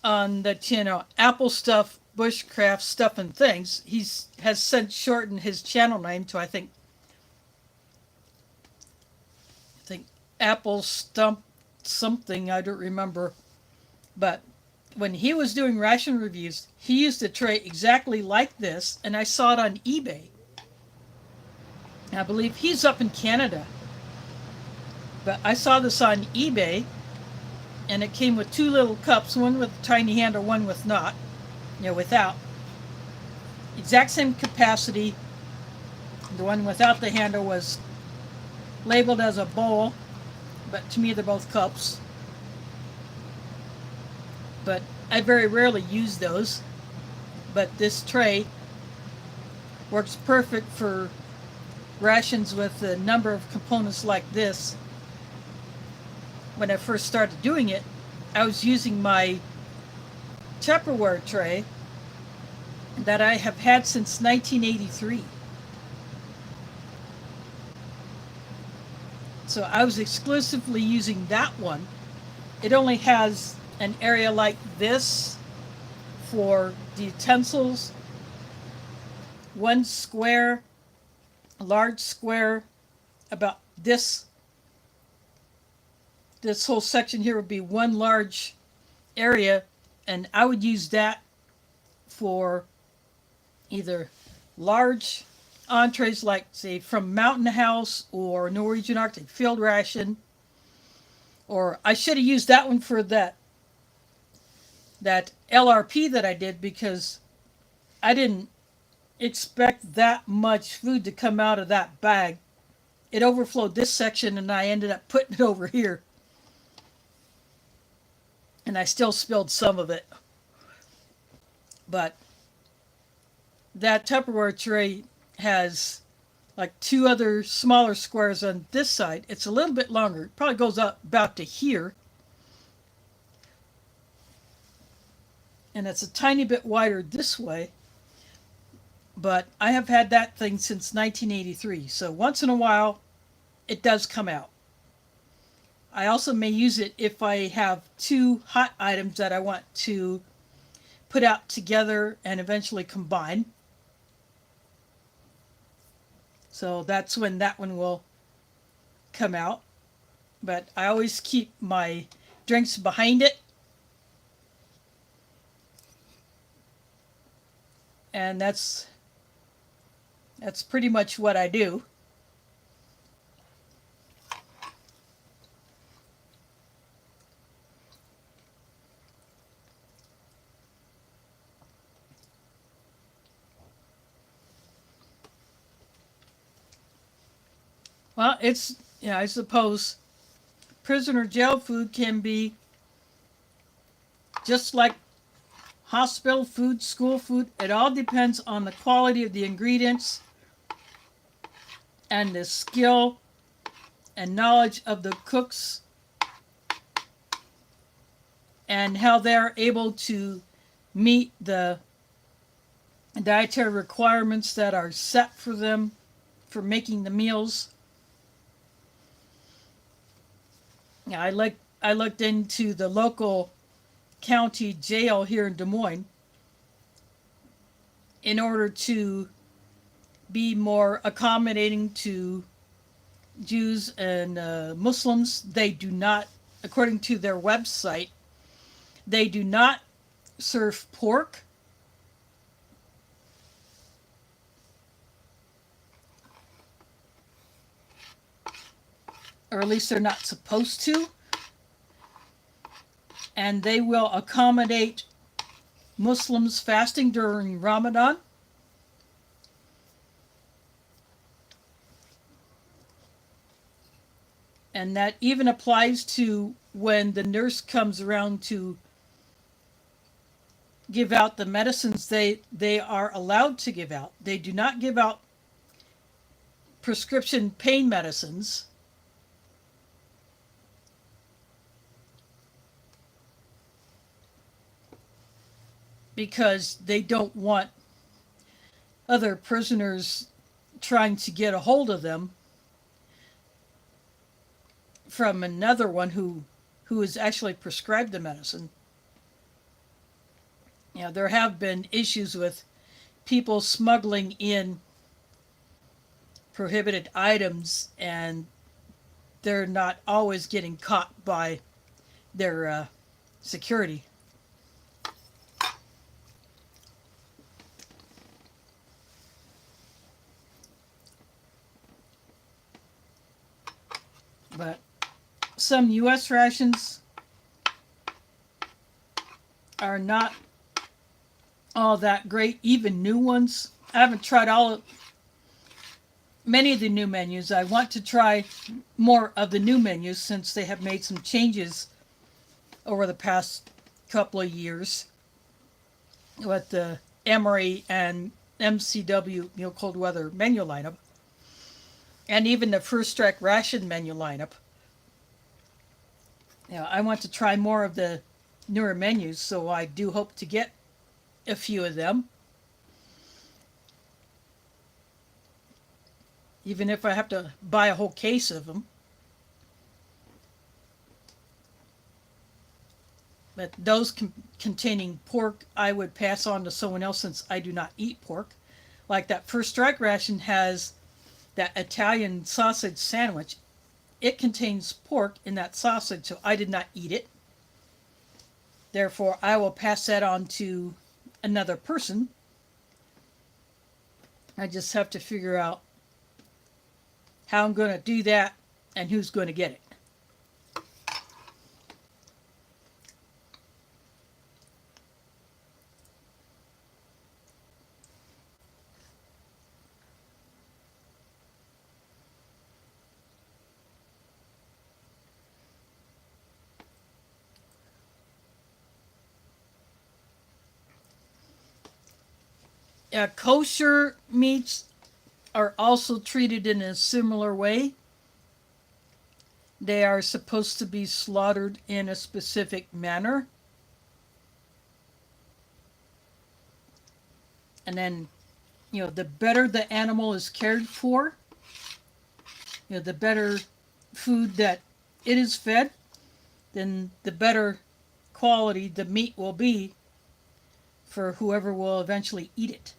on the Apple Stuff, Bushcraft Stuff and Things. He has since shortened his channel name to I think Apple Stump something, I don't remember. But when he was doing ration reviews, he used a tray exactly like this, and I saw it on eBay. I believe he's up in Canada. But I saw this on eBay, and it came with two little cups, one with a tiny handle, one with not, without. Exact same capacity. The one without the handle was labeled as a bowl, but to me they're both cups. But I very rarely use those. But this tray works perfect for rations with a number of components like this. When I first started doing it, I was using my Tupperware tray that I have had since 1983. So I was exclusively using that one. It only has an area like this for the utensils, one square, a large square, about this whole section here would be one large area, and I would use that for either large entrees like, say, from Mountain House or Norwegian Arctic Field Ration, or I should have used that one for that LRP that I did, because I didn't expect that much food to come out of that bag. It overflowed this section, and I ended up putting it over here. And I still spilled some of it. But that Tupperware tray has like two other smaller squares on this side. It's a little bit longer. It probably goes up about to here. And it's a tiny bit wider this way. But I have had that thing since 1983. So once in a while, it does come out. I also may use it if I have two hot items that I want to put out together and eventually combine. So that's when that one will come out. But I always keep my drinks behind it. And that's pretty much what I do. Well, it's, I suppose prisoner jail food can be just like hospital food, school food. It all depends on the quality of the ingredients and the skill and knowledge of the cooks and how they're able to meet the dietary requirements that are set for them for making the meals. Yeah, I looked into the local county jail here in Des Moines in order to be more accommodating to Jews and Muslims. They do not, according to their website, they do not serve pork. Or at least they're not supposed to. And they will accommodate Muslims fasting during Ramadan. And that even applies to when the nurse comes around to give out the medicines they are allowed to give out. They do not give out prescription pain medicines. Because they don't want other prisoners trying to get a hold of them from another one who is actually prescribed the medicine. There have been issues with people smuggling in prohibited items, and they're not always getting caught by their security. But some U.S. rations are not all that great, even new ones. I haven't tried many of the new menus. I want to try more of the new menus since they have made some changes over the past couple of years with the Emory and MCW cold weather menu lineup, and even the First Strike Ration menu lineup. I want to try more of the newer menus, so I do hope to get a few of them. Even if I have to buy a whole case of them. But those containing pork, I would pass on to someone else since I do not eat pork. Like that First Strike Ration has that Italian sausage sandwich. It contains pork in that sausage, so I did not eat it. Therefore, I will pass that on to another person. I just have to figure out how I'm going to do that and who's going to get it. Kosher meats are also treated in a similar way. They are supposed to be slaughtered in a specific manner. And then, the better the animal is cared for, the better food that it is fed, then the better quality the meat will be for whoever will eventually eat it.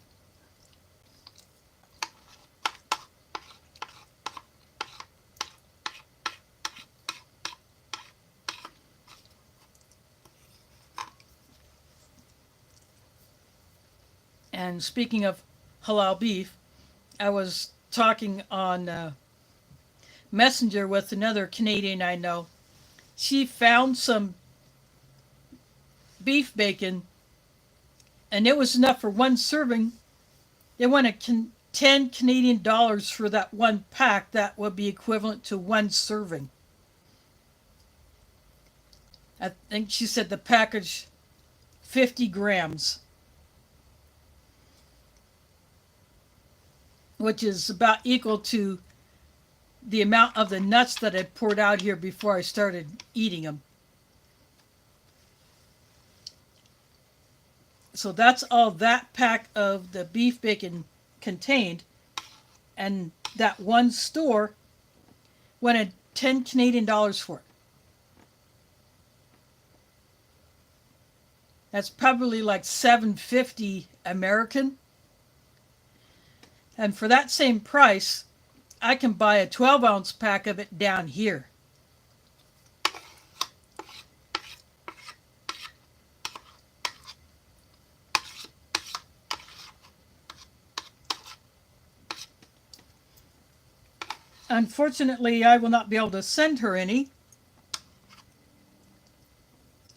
And speaking of halal beef, I was talking on Messenger with another Canadian I know. She found some beef bacon, and it was enough for one serving. They wanted 10 Canadian dollars for that one pack. That would be equivalent to one serving. I think she said the package 50 grams, which is about equal to the amount of the nuts that I poured out here before I started eating them. So that's all that pack of the beef bacon contained. And that one store wanted 10 Canadian dollars for it. That's probably like $7.50 American. And for that same price, I can buy a 12-ounce pack of it down here. Unfortunately, I will not be able to send her any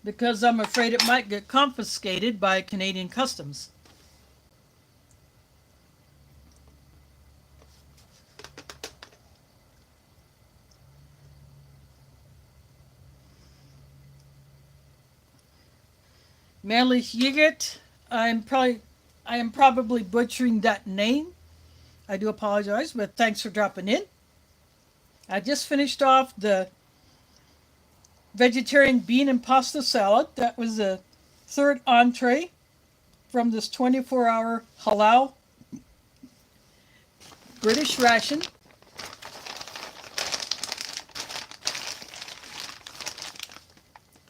because I'm afraid it might get confiscated by Canadian Customs. Männlich Yigit, I am probably butchering that name. I do apologize, but thanks for dropping in. I just finished off the vegetarian bean and pasta salad. That was the third entree from this 24-hour halal British ration.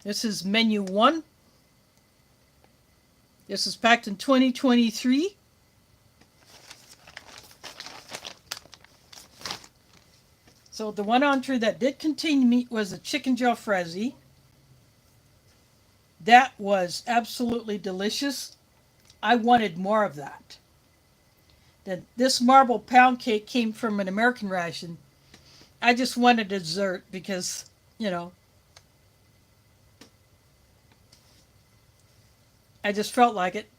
This is menu 1. This is packed in 2023. So the one entree that did contain meat was the chicken jalfrezi. That was absolutely delicious. I wanted more of that. Then this marble pound cake came from an American ration. I just wanted dessert because, I just felt like it.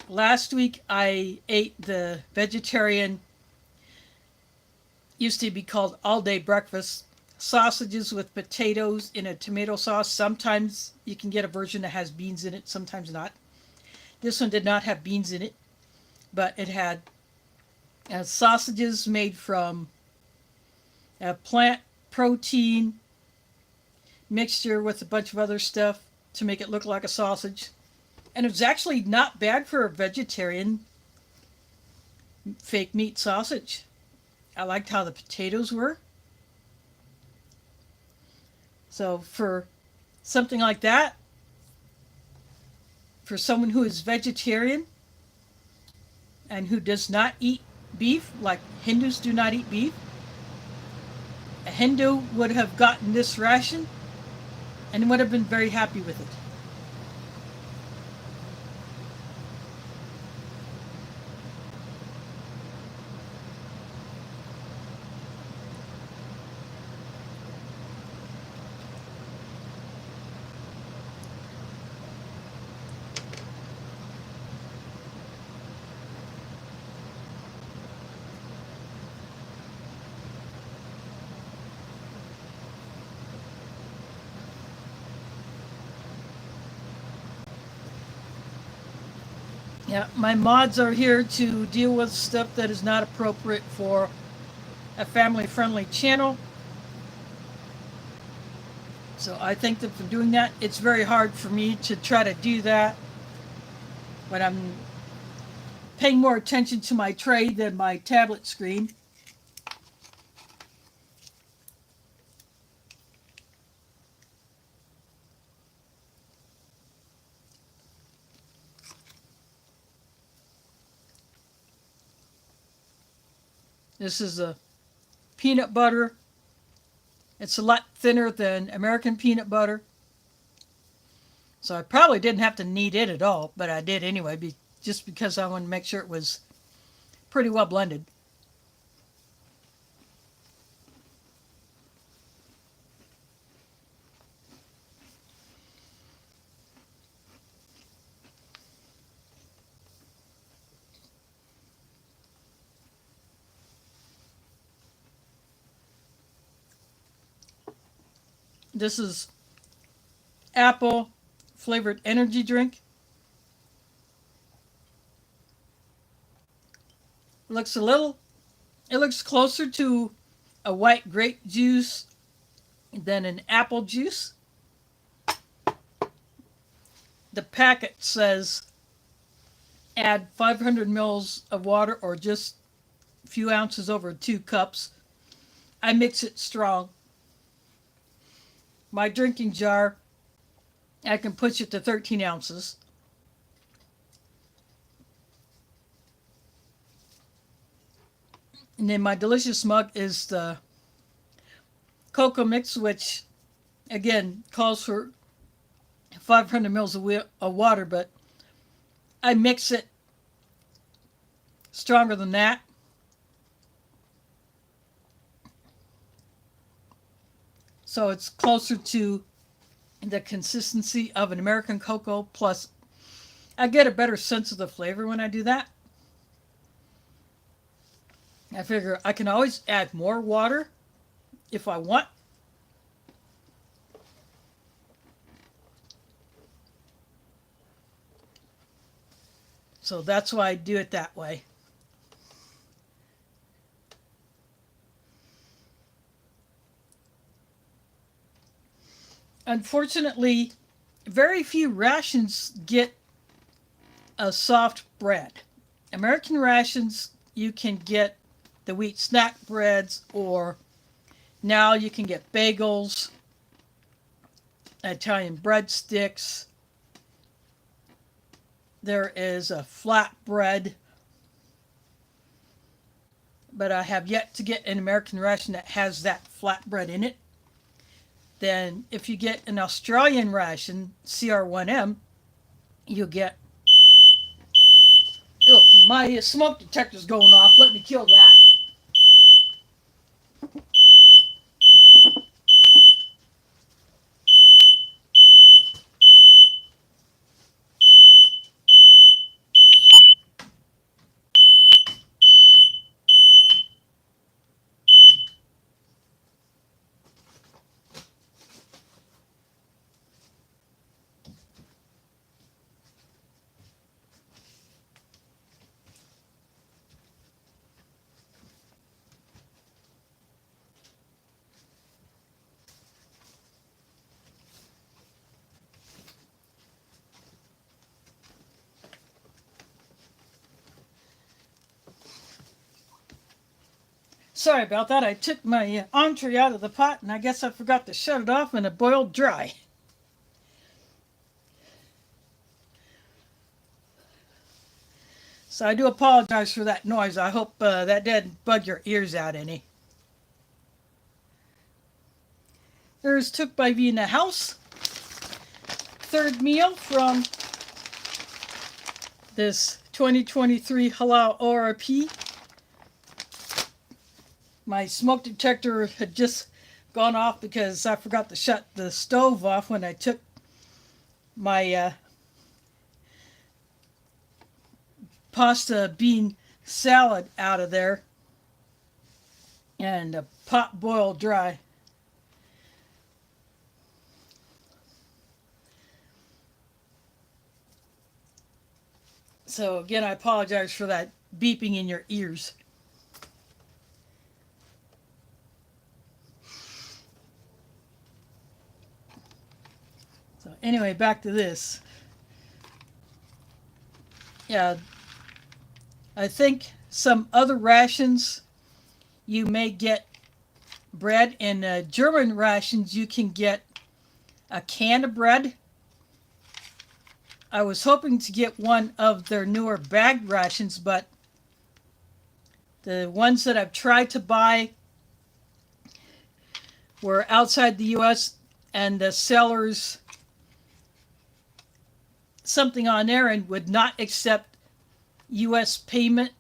Last week I ate the vegetarian, used to be called all-day breakfast, sausages with potatoes in a tomato sauce. Sometimes you can get a version that has beans in it, sometimes not. This one did not have beans in it, but it had sausages made from a plant protein mixture with a bunch of other stuff to make it look like a sausage. And it was actually not bad for a vegetarian fake meat sausage. I liked how the potatoes were. So for something like that, for someone who is vegetarian and who does not eat beef, like Hindus do not eat beef, a Hindu would have gotten this ration and would have been very happy with it. Yeah, my mods are here to deal with stuff that is not appropriate for a family-friendly channel. So I thank them for doing that. It's very hard for me to try to do that when I'm paying more attention to my tray than my tablet screen. This is a peanut butter. It's a lot thinner than American peanut butter. So I probably didn't have to knead it at all, but I did anyway just because I wanted to make sure it was pretty well blended. This is apple flavored energy drink. Looks a little, it looks closer to a white grape juice than an apple juice. The packet says add 500 mils of water or just a few ounces over 2 cups. I mix it strong. My drinking jar, I can push it to 13 ounces. And then my delicious mug is the cocoa mix, which again calls for 500 mils of water, but I mix it stronger than that. So it's closer to the consistency of an American cocoa, plus I get a better sense of the flavor when I do that. I figure I can always add more water if I want. So that's why I do it that way. Unfortunately, very few rations get a soft bread. American rations, you can get the wheat snack breads, or now you can get bagels, Italian breadsticks. There is a flat bread, but I have yet to get an American ration that has that flat bread in it. Then, if you get an Australian ration, CR1M, you get. Oh, my smoke detector's going off. Let me kill that. Sorry about that. I took my entree out of the pot and I guess I forgot to shut it off and it boiled dry. So I do apologize for that noise. I hope that didn't bug your ears out any. There's Took by V in the house. Third meal from this 2023 Halal ORP. My smoke detector had just gone off because I forgot to shut the stove off when I took my pasta bean salad out of there, and the pot boiled dry. So again, I apologize for that beeping in your ears. So anyway, back to this. Yeah, I think some other rations you may get bread. In German rations, you can get a can of bread. I was hoping to get one of their newer bagged rations, but the ones that I've tried to buy were outside the US, and the sellers, something on their end, would not accept U.S. payment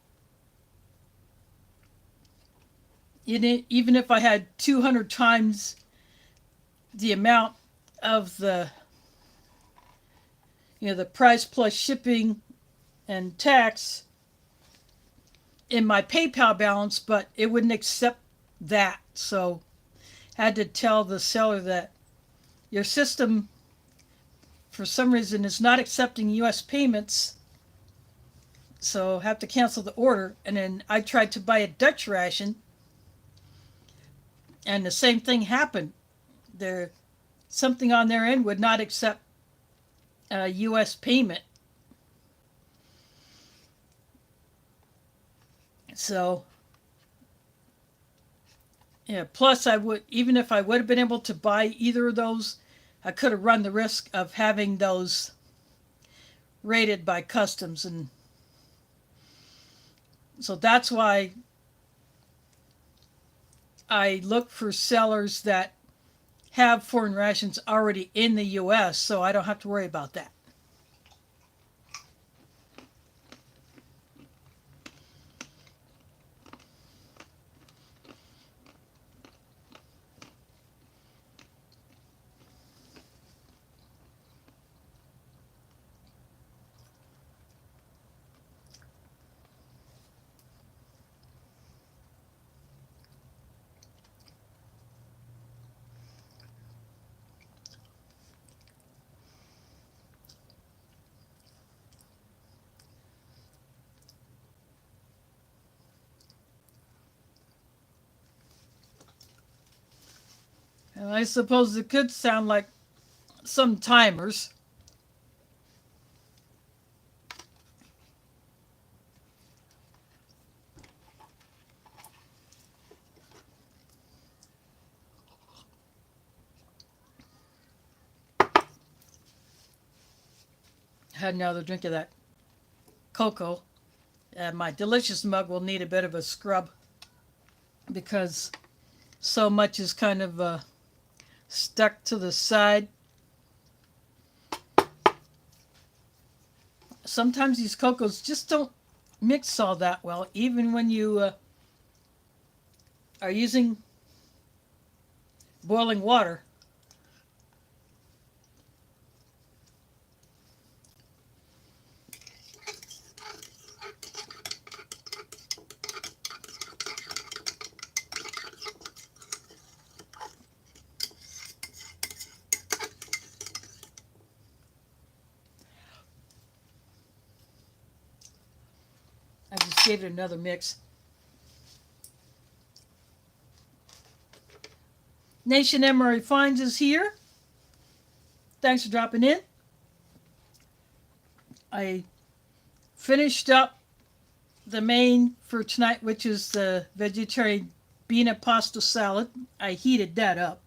in it, even if I had 200 times the amount of the price plus shipping and tax in my PayPal balance, but it wouldn't accept that. So I had to tell the seller that your system, for some reason, is not accepting U.S. payments, so have to cancel the order. And then I tried to buy a Dutch ration, and the same thing happened. There, something on their end would not accept a U.S. payment. So, yeah. Plus, I would, even if I would have been able to buy either of those, I could have run the risk of having those rated by customs, and so that's why I look for sellers that have foreign rations already in the U.S., so I don't have to worry about that. And I suppose it could sound like some timers. Had another drink of that cocoa. My delicious mug will need a bit of a scrub because so much is kind of stuck to the side. Sometimes these cocos just don't mix all that well, even when you are using boiling water. I just gave it another mix. Nation Emery Finds is here. Thanks for dropping in. I finished up the main for tonight, which is the vegetarian bean and pasta salad. I heated that up.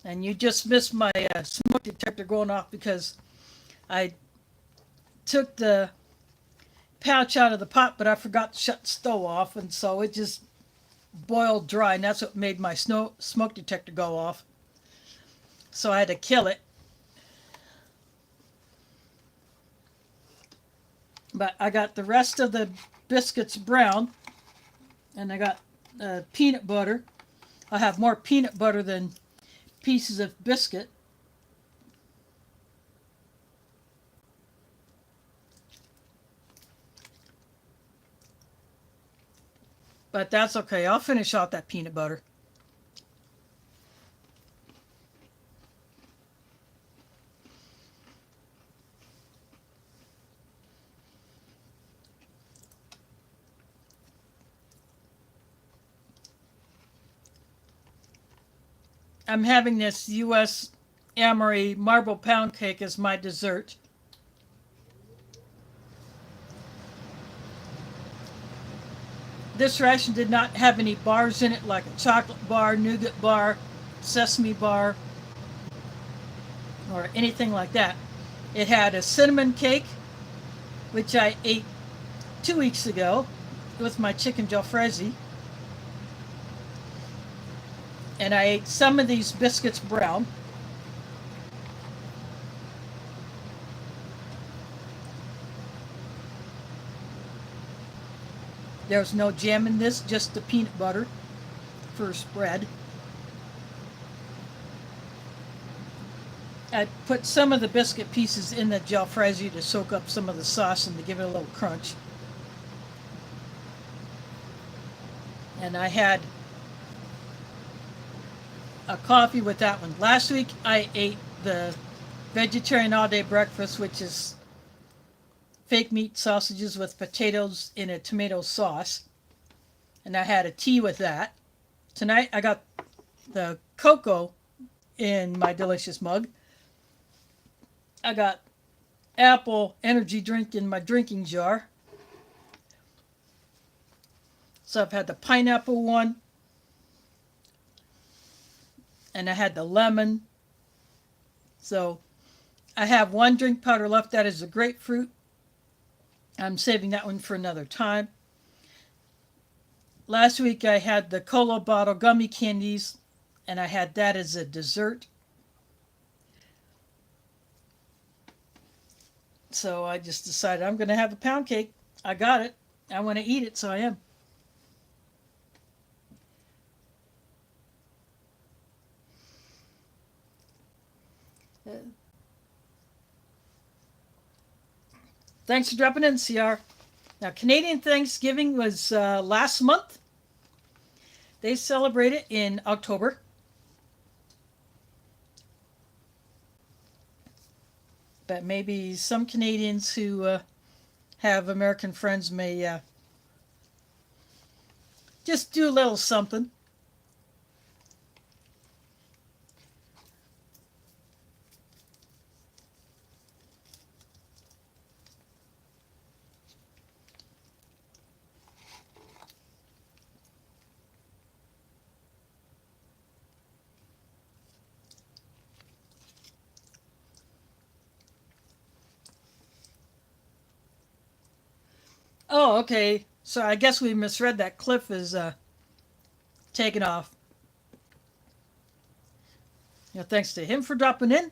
And you just missed my smoke detector going off because I took the pouch out of the pot, but I forgot to shut the stove off, and so it just boiled dry, and that's what made my smoke detector go off. So I had to kill it. But I got the rest of the biscuits brown, and I got peanut butter. I have more peanut butter than pieces of biscuit. But that's okay. I'll finish off that peanut butter. I'm having this U.S. Amory marble pound cake as my dessert. This ration did not have any bars in it, like a chocolate bar, nougat bar, sesame bar, or anything like that. It had a cinnamon cake, which I ate 2 weeks ago with my chicken jalfrezi. And I ate some of these biscuits brown. There's no jam in this, just the peanut butter for spread. I put some of the biscuit pieces in the jalfrezi to soak up some of the sauce and to give it a little crunch. And I had a coffee with that one. Last week I ate the vegetarian all day breakfast, which is fake meat sausages with potatoes in a tomato sauce. And I had a tea with that. Tonight I got the cocoa in my delicious mug. I got apple energy drink in my drinking jar. So I've had the pineapple one, and I had the lemon. So I have one drink powder left. That is the grapefruit. I'm saving that one for another time. Last week I had the cola bottle gummy candies, and I had that as a dessert. So I just decided I'm going to have a pound cake. I got it. I want to eat it, so I am. Thanks for dropping in, CR. Now, Canadian Thanksgiving was last month. They celebrate it in October. But maybe some Canadians who have American friends may just do a little something. Oh, okay. So I guess we misread that. Cliff is taken off. Thanks to him for dropping in.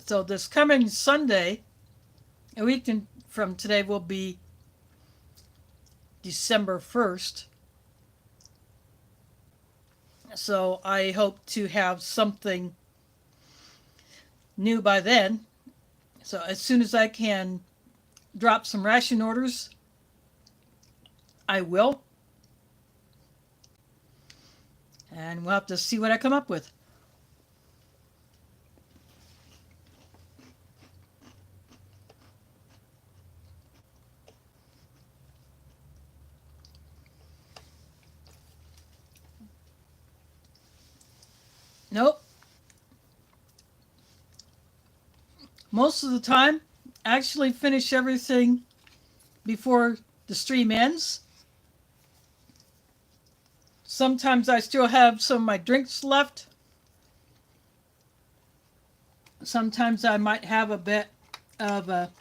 So this coming Sunday, a week from today, will be December 1st. So I hope to have something new by then. So as soon as I can drop some ration orders, I will. And we'll have to see what I come up with. Nope. Most of the time, I actually finish everything before the stream ends. Sometimes I still have some of my drinks left. Sometimes I might have a bit of a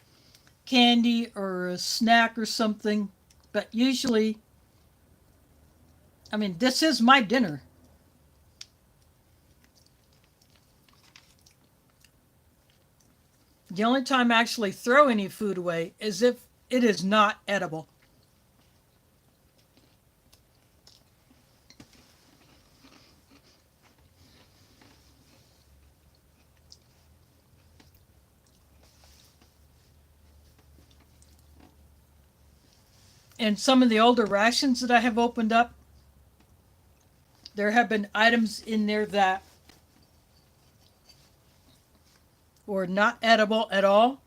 candy or a snack or something. But usually, this is my dinner. The only time I actually throw any food away is if it is not edible. And some of the older rations that I have opened up, there have been items in there that were not edible at all.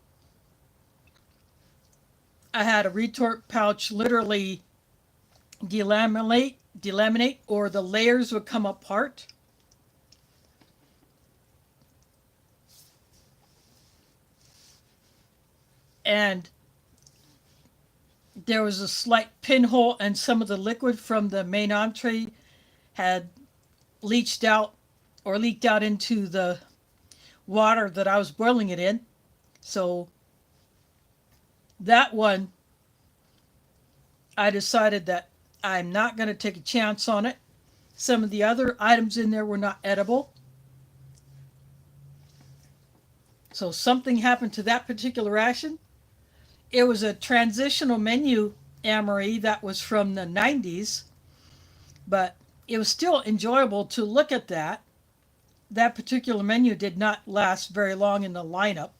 I had a retort pouch literally delaminate, or the layers would come apart. And there was a slight pinhole, and some of the liquid from the main entree had leached out or leaked out into the water that I was boiling it in. So that one, I decided that I'm not going to take a chance on it. Some of the other items in there were not edible. So something happened to that particular ration. It was a transitional menu, Amory, that was from the 90s, but it was still enjoyable to look at that. That particular menu did not last very long in the lineup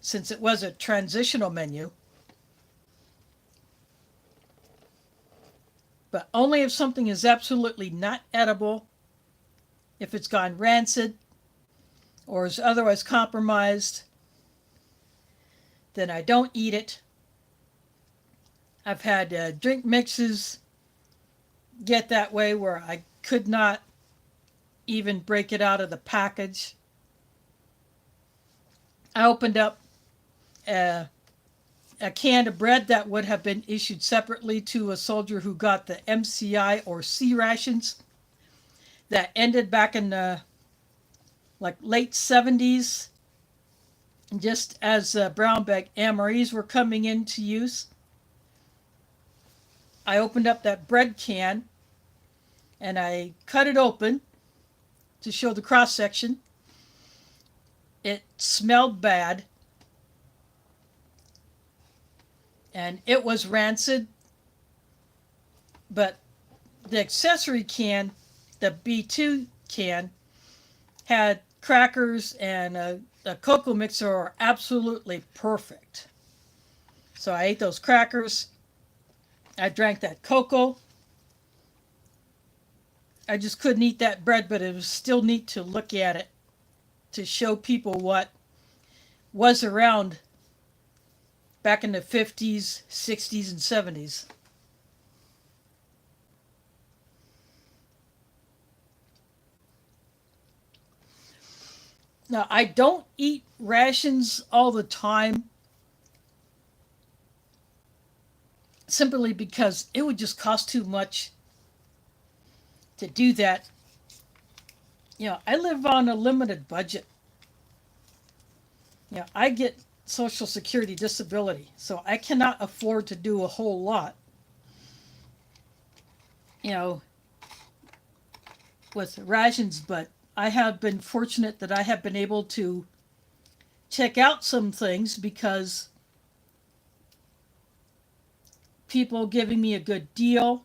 since it was a transitional menu. But only if something is absolutely not edible, if it's gone rancid or is otherwise compromised, then I don't eat it. I've had drink mixes get that way where I could not even break it out of the package. I opened up a can of bread that would have been issued separately to a soldier who got the MCI or C rations that ended back in the late 70s, just as brown bag MREs were coming into use. I opened up that bread can and I cut it open to show the cross section. It smelled bad and it was rancid, but the accessory can, the B2 can, had crackers and a cocoa mixer are absolutely perfect. So I ate those crackers. I drank that cocoa. I just couldn't eat that bread, but it was still neat to look at it to show people what was around back in the 50s, 60s, and 70s. Now, I don't eat rations all the time simply because it would just cost too much to do that. I live on a limited budget. I get Social Security disability, so I cannot afford to do a whole lot. You know, with rations, but I have been fortunate that I have been able to check out some things because people giving me a good deal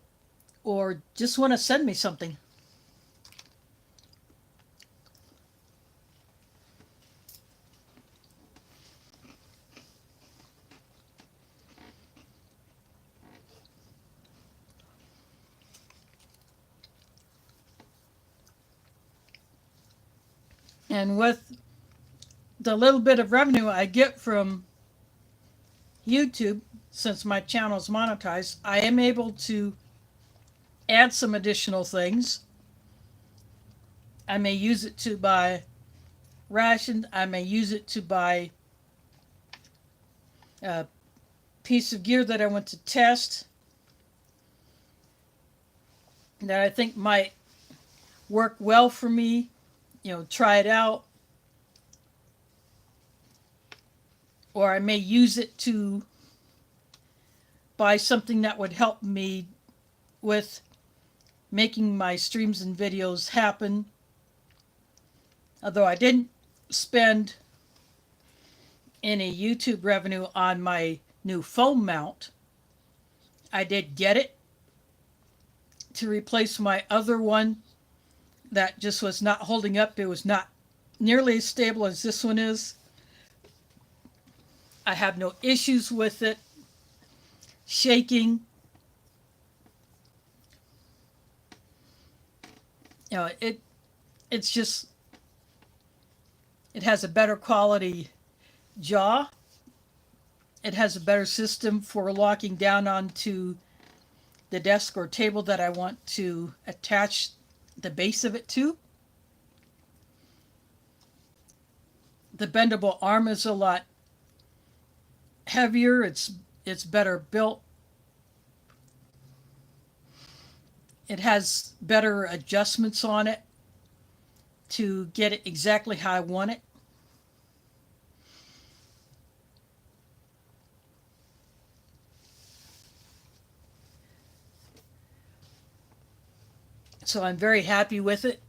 or just want to send me something. And with the little bit of revenue I get from YouTube, since my channel is monetized, I am able to add some additional things. I may use it to buy ration. I may use it to buy a piece of gear that I want to test that I think might work well for me. Try it out. Or I may use it to buy something that would help me with making my streams and videos happen. Although I didn't spend any YouTube revenue on my new foam mount, I did get it to replace my other one that just was not holding up. It was not nearly as stable as this one is. I have no issues with it shaking. It's just, it has a better quality jaw. It has a better system for locking down onto the desk or table that I want to attach the base of it to. The bendable arm is a lot heavier. It's better built. It has better adjustments on it. to get it exactly how I want it. So I'm very happy with it.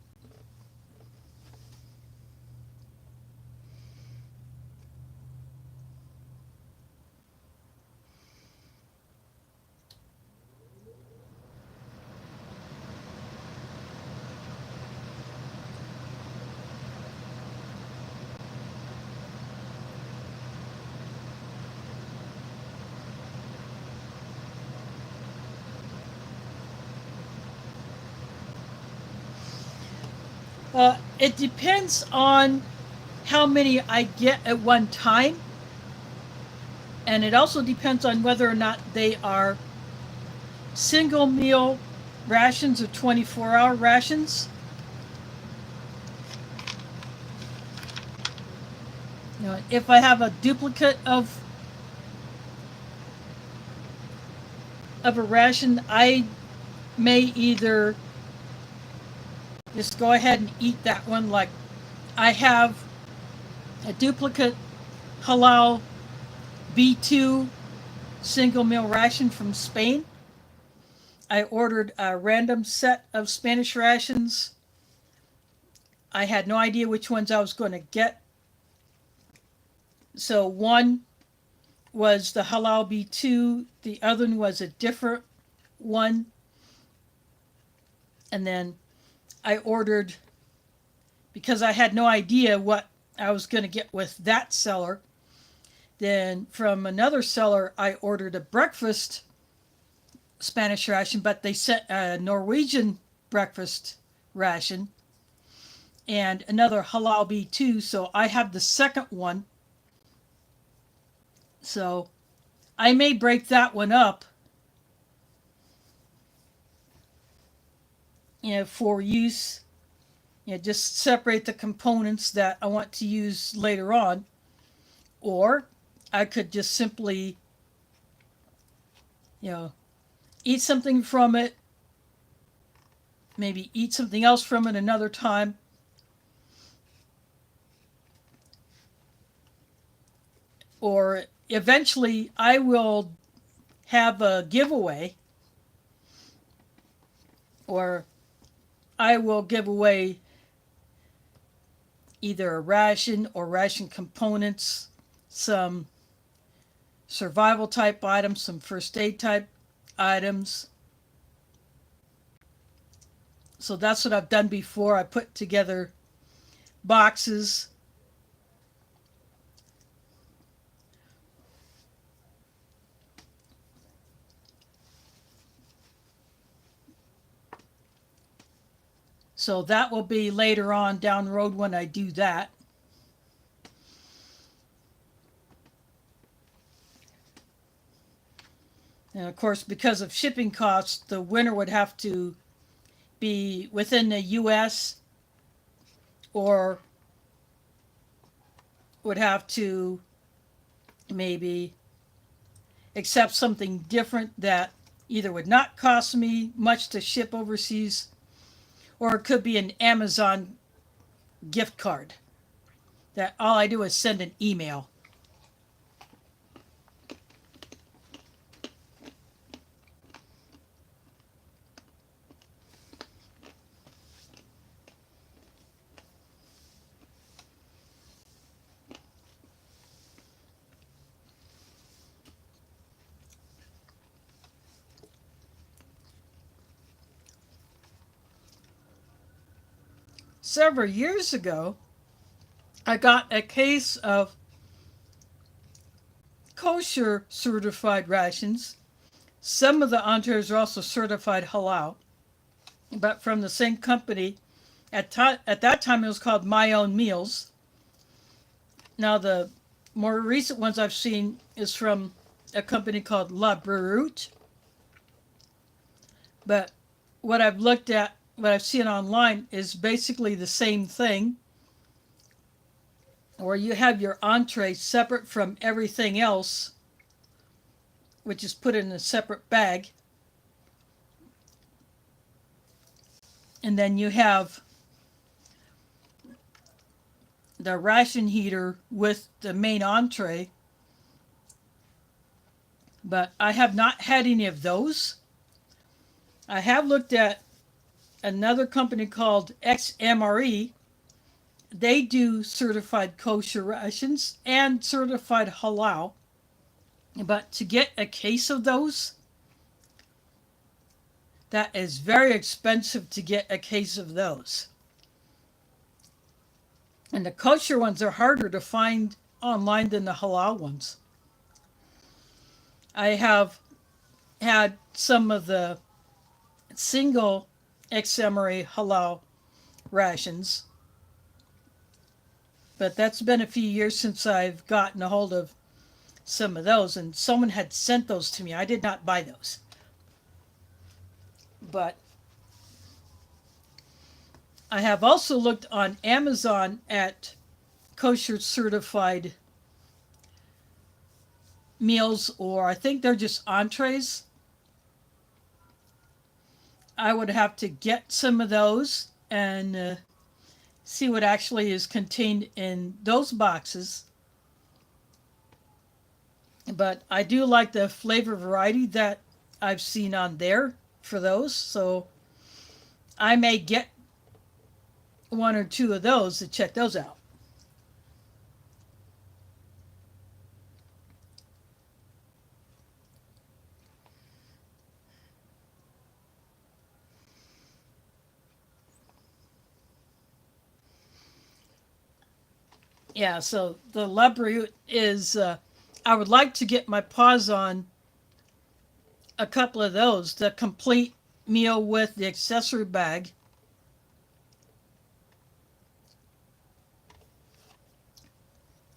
It depends on how many I get at one time, and it also depends on whether or not they are single meal rations or 24-hour rations. If I have a duplicate of a ration, I may either just go ahead and eat that one. Like I have a duplicate Halal B2 single meal ration from Spain. I ordered a random set of Spanish rations. I had no idea which ones I was going to get. So one was the Halal B2, the other one was a different one. And then I ordered, because I had no idea what I was going to get with that seller, then from another seller, I ordered a breakfast Spanish ration, but they sent a Norwegian breakfast ration and another Halal B2. So I have the second one. So I may break that one up, for use. Just separate the components that I want to use later on. Or I could just simply, eat something from it, maybe eat something else from it another time. Or eventually I will have a giveaway, or I will give away either a ration or ration components, some survival type items, some first aid type items. So that's what I've done before. I put together boxes. So that will be later on down the road when I do that. And of course, because of shipping costs, the winner would have to be within the US or would have to maybe accept something different that either would not cost me much to ship overseas, or it could be an Amazon gift card that all I do is send an email. Several years ago, I got a case of kosher certified rations. Some of the entrees are also certified halal, but from the same company. At that time, it was called My Own Meals. Now, the more recent ones I've seen is from a company called La Brute. But what I've looked at, what I've seen online, is basically the same thing. Or you have your entree separate from everything else, which is put in a separate bag. And then you have the ration heater with the main entree, but I have not had any of those. I have looked at another company called XMRE. They do certified kosher rations and certified halal. But to get a case of those, that is very expensive to get a case of those. And the kosher ones are harder to find online than the halal ones. I have had some of the single XMRA halal rations, but that's been a few years since I've gotten a hold of some of those, and someone had sent those to me. I did not buy those. But I have also looked on Amazon at kosher certified meals, or I think they're just entrees. I would have to get some of those and see what actually is contained in those boxes. But I do like the flavor variety that I've seen on there for those, so I may get one or two of those to check those out. Yeah, so the Labrioot is, I would like to get my paws on a couple of those. The complete meal with the accessory bag.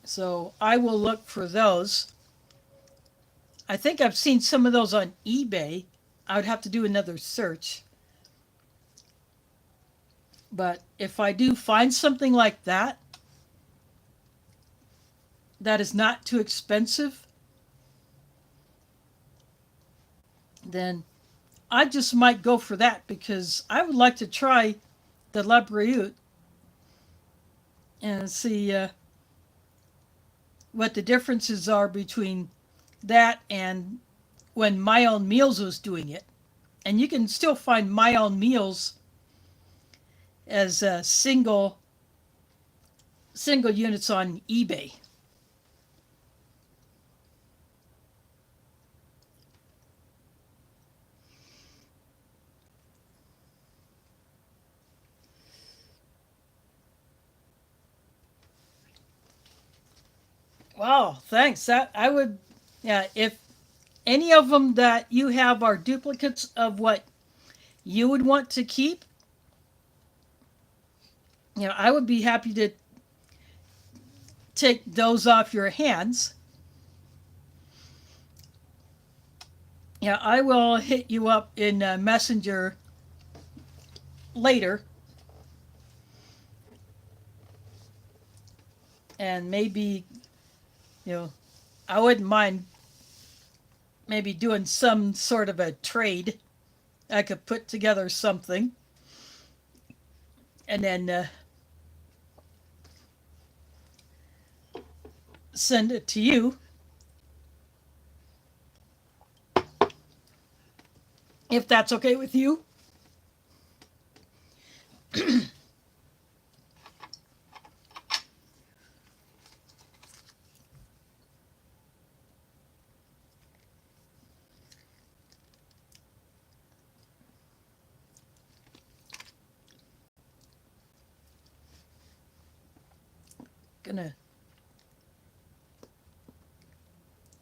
So I will look for those. I think I've seen some of those on eBay. I would have to do another search. But if I do find something like that, that is not too expensive, then I just might go for that because I would like to try the La Brioute and see what the differences are between that and when My Own Meals was doing it. And you can still find My Own Meals as single units on eBay. Wow, thanks. That I would, yeah. If any of them that you have are duplicates of what you would want to keep, I would be happy to take those off your hands. Yeah, I will hit you up in Messenger later, and maybe you know I wouldn't mind maybe doing some sort of a trade. I could put together something and then send it to you if that's okay with you.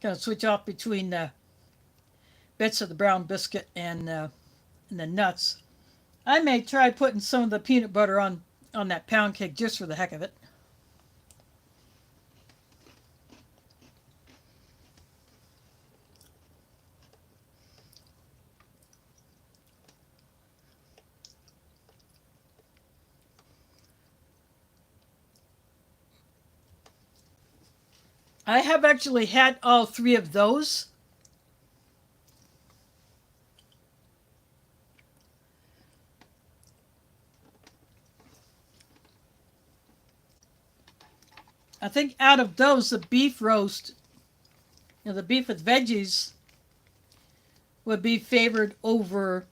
Gonna switch off between bits of the brown biscuit and the nuts. I may try putting some of the peanut butter on that pound cake just for the heck of it. I have actually had all three of those. I think out of those, the beef roast, the beef with veggies would be favored over,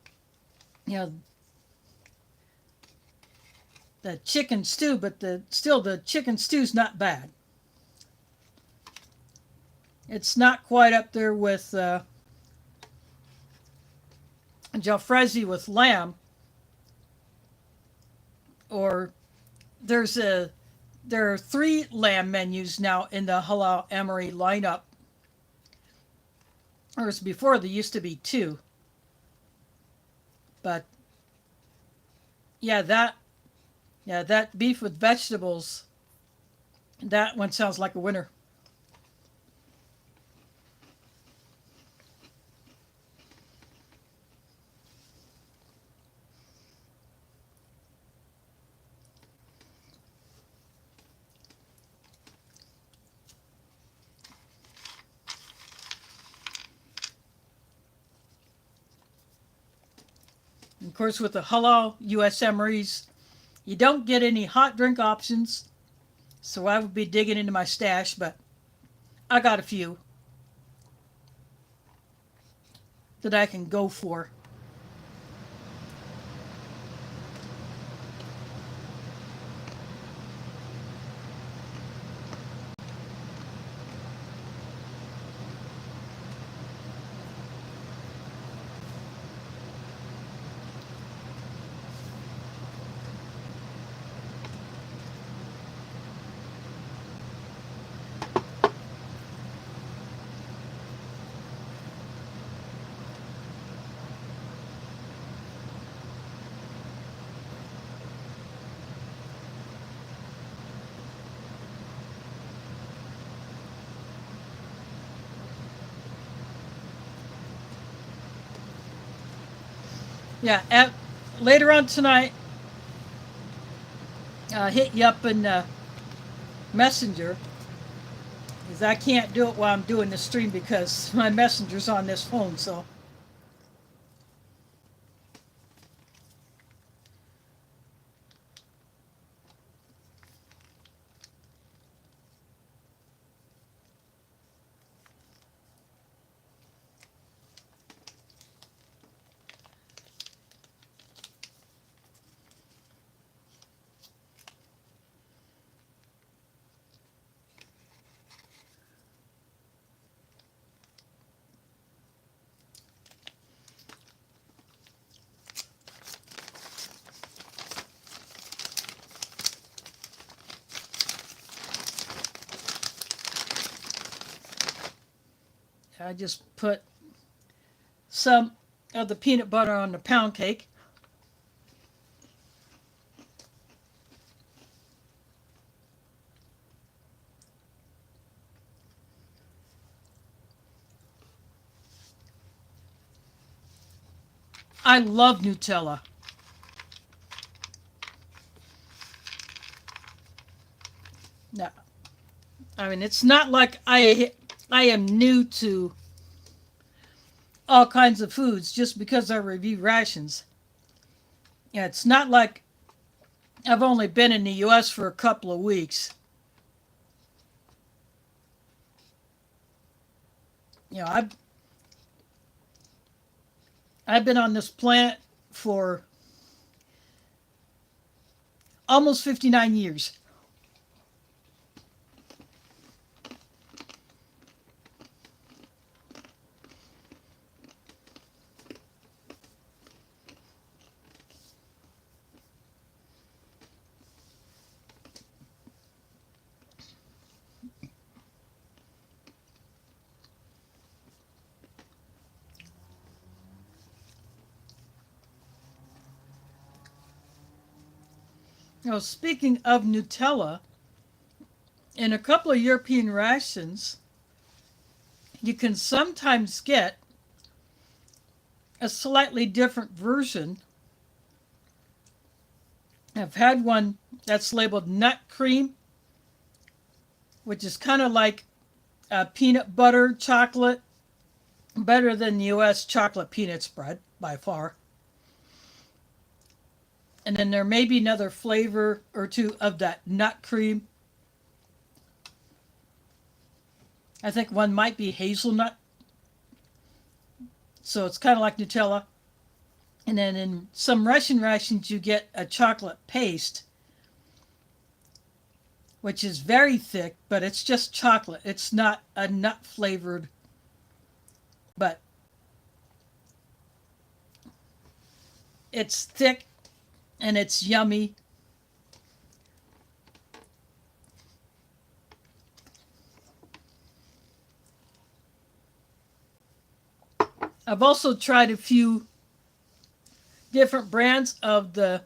you know, the chicken stew. But the chicken stew's not bad. It's not quite up there with jalfrezi with lamb, or there's a there are 3 lamb menus now in the Halal Emery lineup. Whereas before there used to be 2. But yeah, that beef with vegetables, that one sounds like a winner. And of course, with the Halal US Emeries, you don't get any hot drink options, so I would be digging into my stash, but I got a few that I can go for. Yeah, later on tonight, hit you up in Messenger, because I can't do it while I'm doing the stream because my Messenger's on this phone. So I just put some of the peanut butter on the pound cake. I love Nutella. No, I mean it's not like I am new to all kinds of foods just because I review rations. Yeah, it's not like I've only been in the U.S. for a couple of weeks. You know, I've been on this planet for almost 59 years. You know, speaking of Nutella, in a couple of European rations, you can sometimes get a slightly different version. I've had one that's labeled nut cream, which is kind of like peanut butter chocolate, better than the U.S. chocolate peanut spread by far. And then there may be another flavor or two of that nut cream. I think one might be hazelnut. So it's kind of like Nutella. And then in some Russian rations, you get a chocolate paste, which is very thick, but it's just chocolate. It's not a nut flavored, but it's thick and it's yummy. I've also tried a few different brands of the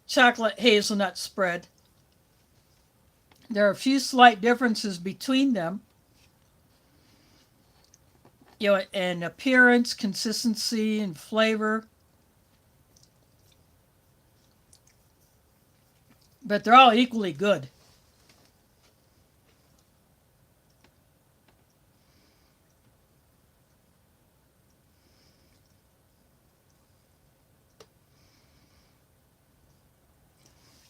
chocolate hazelnut spread. There are a few slight differences between them, in appearance, consistency, and flavor. But they're all equally good.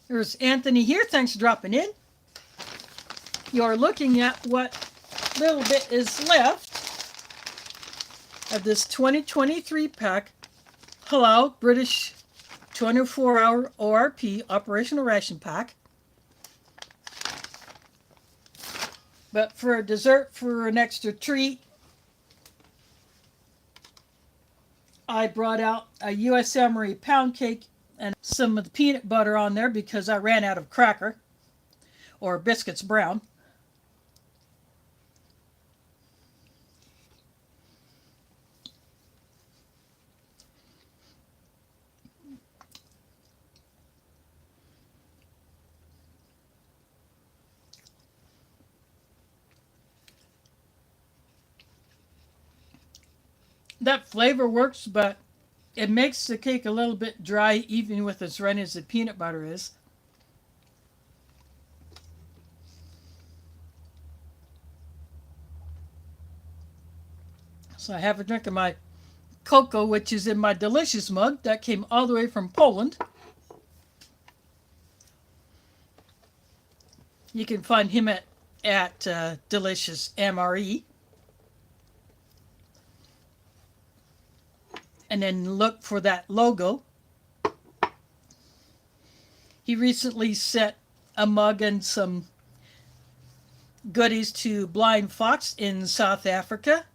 There's Anthony here. Thanks for dropping in. You're looking at what little bit is left of this 2023 pack Halal British 24-hour ORP operational ration pack. But for a dessert, for an extra treat, I brought out a U.S. Emery pound cake and some of the peanut butter on there because I ran out of cracker or biscuits brown. That flavor works, but it makes the cake a little bit dry even with as runny as the peanut butter is. So I have a drink of my cocoa, which is in my delicious mug that came all the way from Poland. You can find him at Delicious MRE. And then look for that logo. He recently sent a mug and some goodies to Blind Fox in South Africa,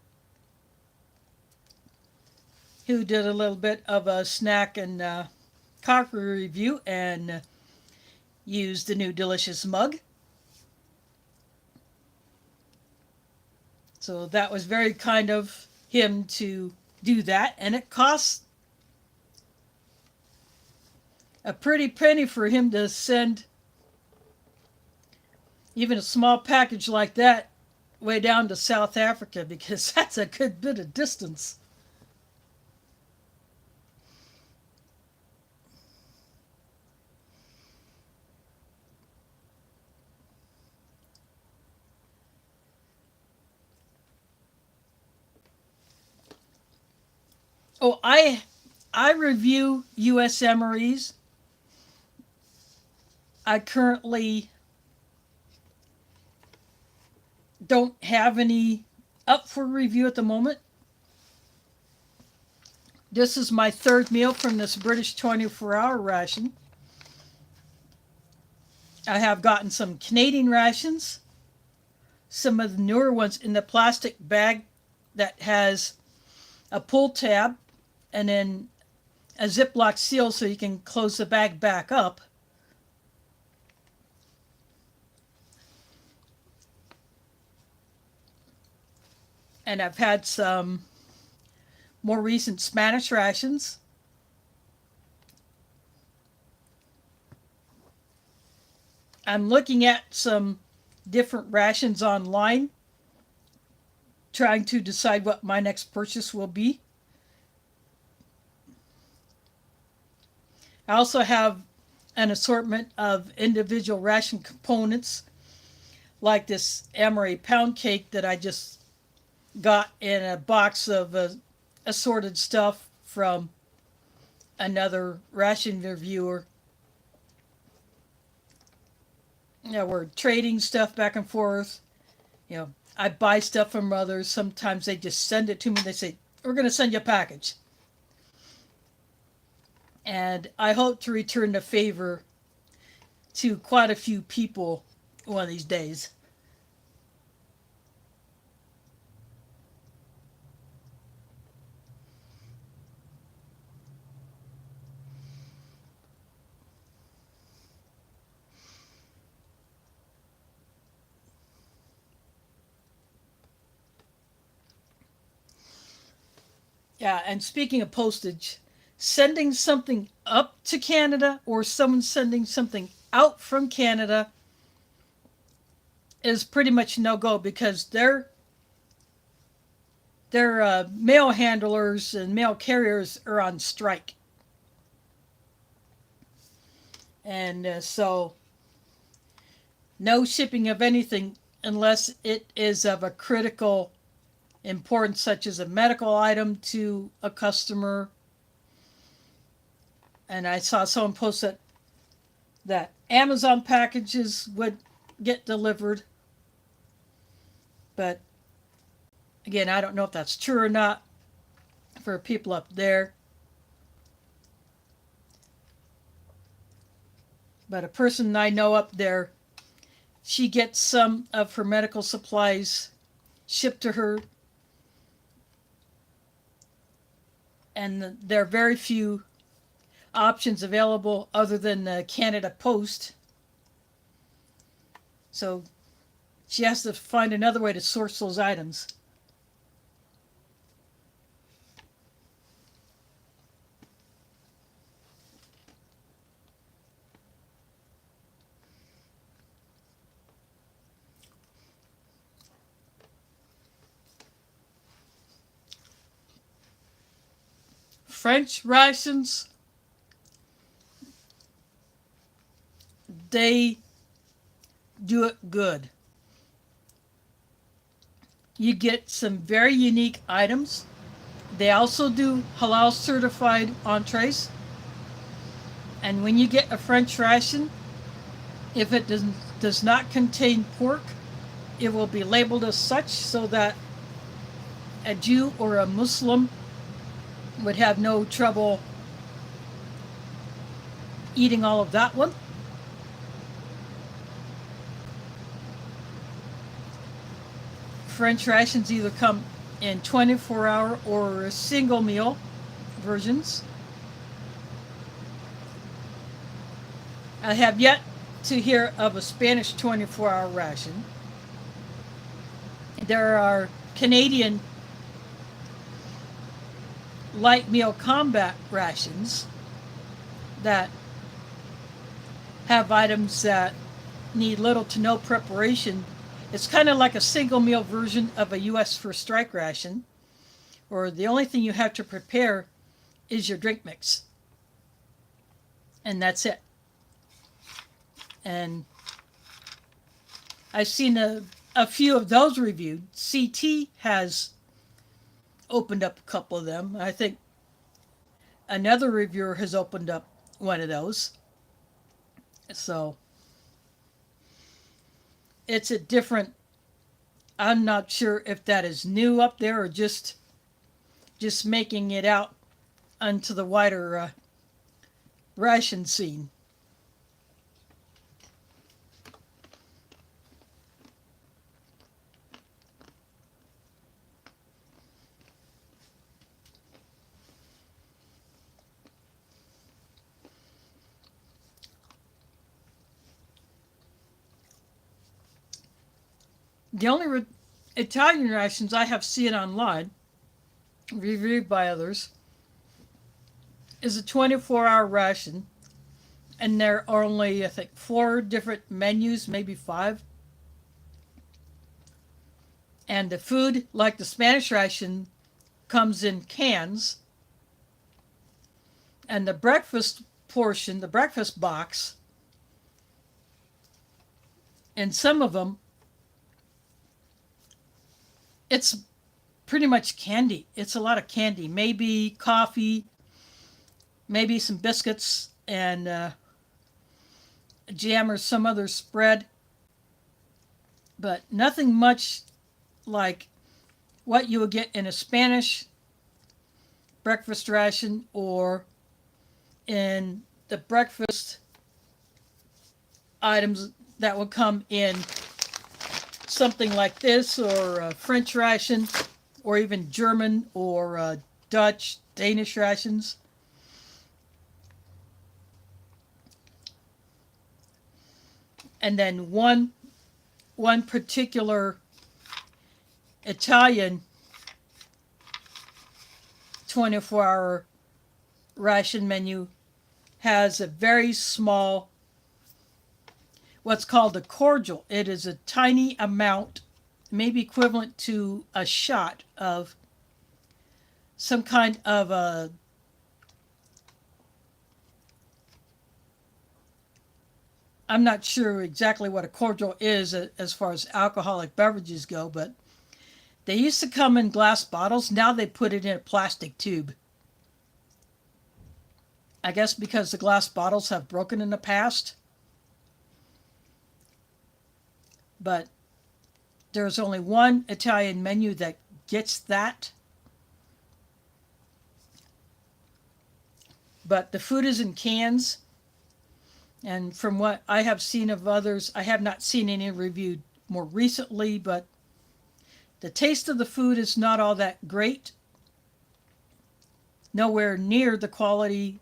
who did a little bit of a snack and coffee review and used the new delicious mug. So that was very kind of him to do that, and it costs a pretty penny for him to send even a small package like that way down to South Africa, because that's a good bit of distance. Oh, I review U.S. MREs. I currently don't have any up for review at the moment. This is my third meal from this British 24-hour ration. I have gotten some Canadian rations, some of the newer ones in the plastic bag that has a pull tab and then a Ziploc seal so you can close the bag back up. And I've had some more recent Spanish rations. I'm looking at some different rations online, trying to decide what my next purchase will be. I also have an assortment of individual ration components, like this Emery pound cake that I just got in a box of assorted stuff from another ration reviewer. Yeah, we're trading stuff back and forth. You know, I buy stuff from others. Sometimes they just send it to me. They say, we're going to send you a package. And I hope to return the favor to quite a few people one of these days. Yeah, and speaking of postage, sending something up to Canada or someone sending something out from Canada is pretty much no go because their mail handlers and mail carriers are on strike, and so no shipping of anything unless it is of a critical importance, such as a medical item to a customer. And I saw someone post that Amazon packages would get delivered, but again, I don't know if that's true or not for people up there. But a person I know up there, she gets some of her medical supplies shipped to her, and there are very few options available other than Canada Post. So she has to find another way to source those items. French rations, they do it good. You get some very unique items. They also do halal certified entrees. And when you get a French ration, if it does not contain pork, it will be labeled as such so that a Jew or a Muslim would have no trouble eating all of that one. French rations either come in 24-hour or single meal versions. I have yet to hear of a Spanish 24-hour ration. There are Canadian light meal combat rations that have items that need little to no preparation. It's kind of like a single meal version of a U.S. First Strike ration, or the only thing you have to prepare is your drink mix. And that's it. And I've seen a few of those reviewed. CT has opened up a couple of them. I think another reviewer has opened up one of those. So it's a different, I'm not sure if that is new up there or just making it out onto the wider ration scene. The only Italian rations I have seen online, reviewed by others, is a 24-hour ration, and there are only, I think, 4 different menus, maybe 5. And the food, like the Spanish ration, comes in cans. And the breakfast portion, the breakfast box, and some of them, it's pretty much candy. It's a lot of candy. Maybe coffee, maybe some biscuits, and jam or some other spread. but nothing much like what you would get in a Spanish breakfast ration or in the breakfast items that will come in something like this, or a French ration, or even German or Dutch, Danish rations. And then one particular Italian 24-hour ration menu has a very small, what's called a cordial. It is a tiny amount, maybe equivalent to a shot of some kind of a, I'm not sure exactly what a cordial is as far as alcoholic beverages go, but they used to come in glass bottles. Now they put it in a plastic tube. I guess because the glass bottles have broken in the past. But there's only one Italian menu that gets that. But the food is in cans. And from what I have seen of others, I have not seen any reviewed more recently, but the taste of the food is not all that great. Nowhere near the quality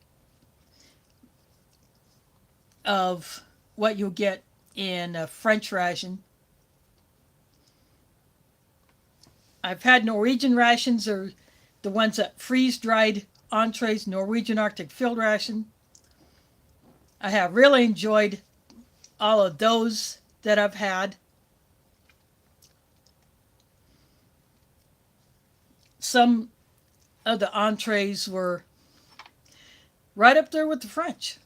of what you'll get in a French ration. I've had Norwegian rations, or the ones that freeze-dried entrees, Norwegian Arctic Field Ration. I have really enjoyed all of those that I've had. Some of the entrees were right up there with the French.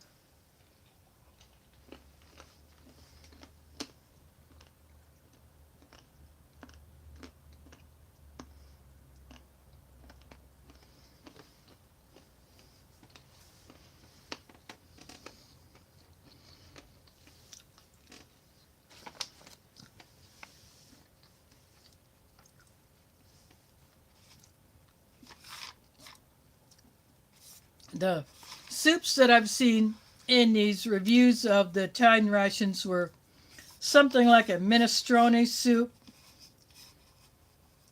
The soups that I've seen in these reviews of the Italian rations were something like a minestrone soup.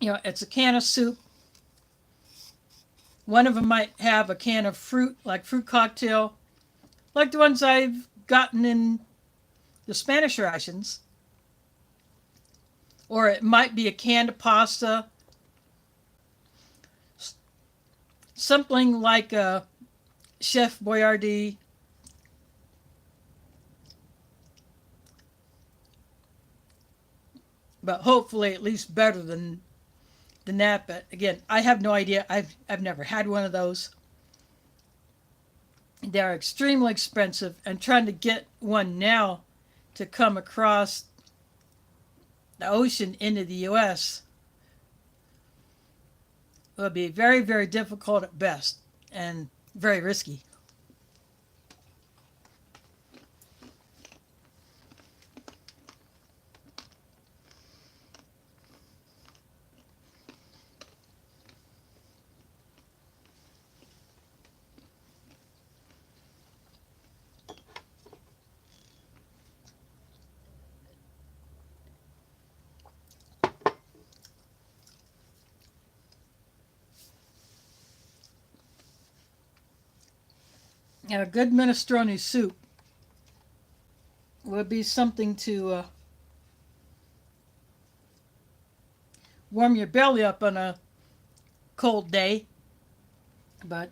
It's a can of soup. One of them might have a can of fruit, like fruit cocktail, like the ones I've gotten in the Spanish rations. Or it might be a can of pasta, something like a Chef Boyardee. But hopefully at least better than that. But again, I have no idea. I've never had one of those. They're extremely expensive, and trying to get one now to come across the ocean into the US would be very, very difficult at best, and very risky. And a good minestrone soup would be something to warm your belly up on a cold day. But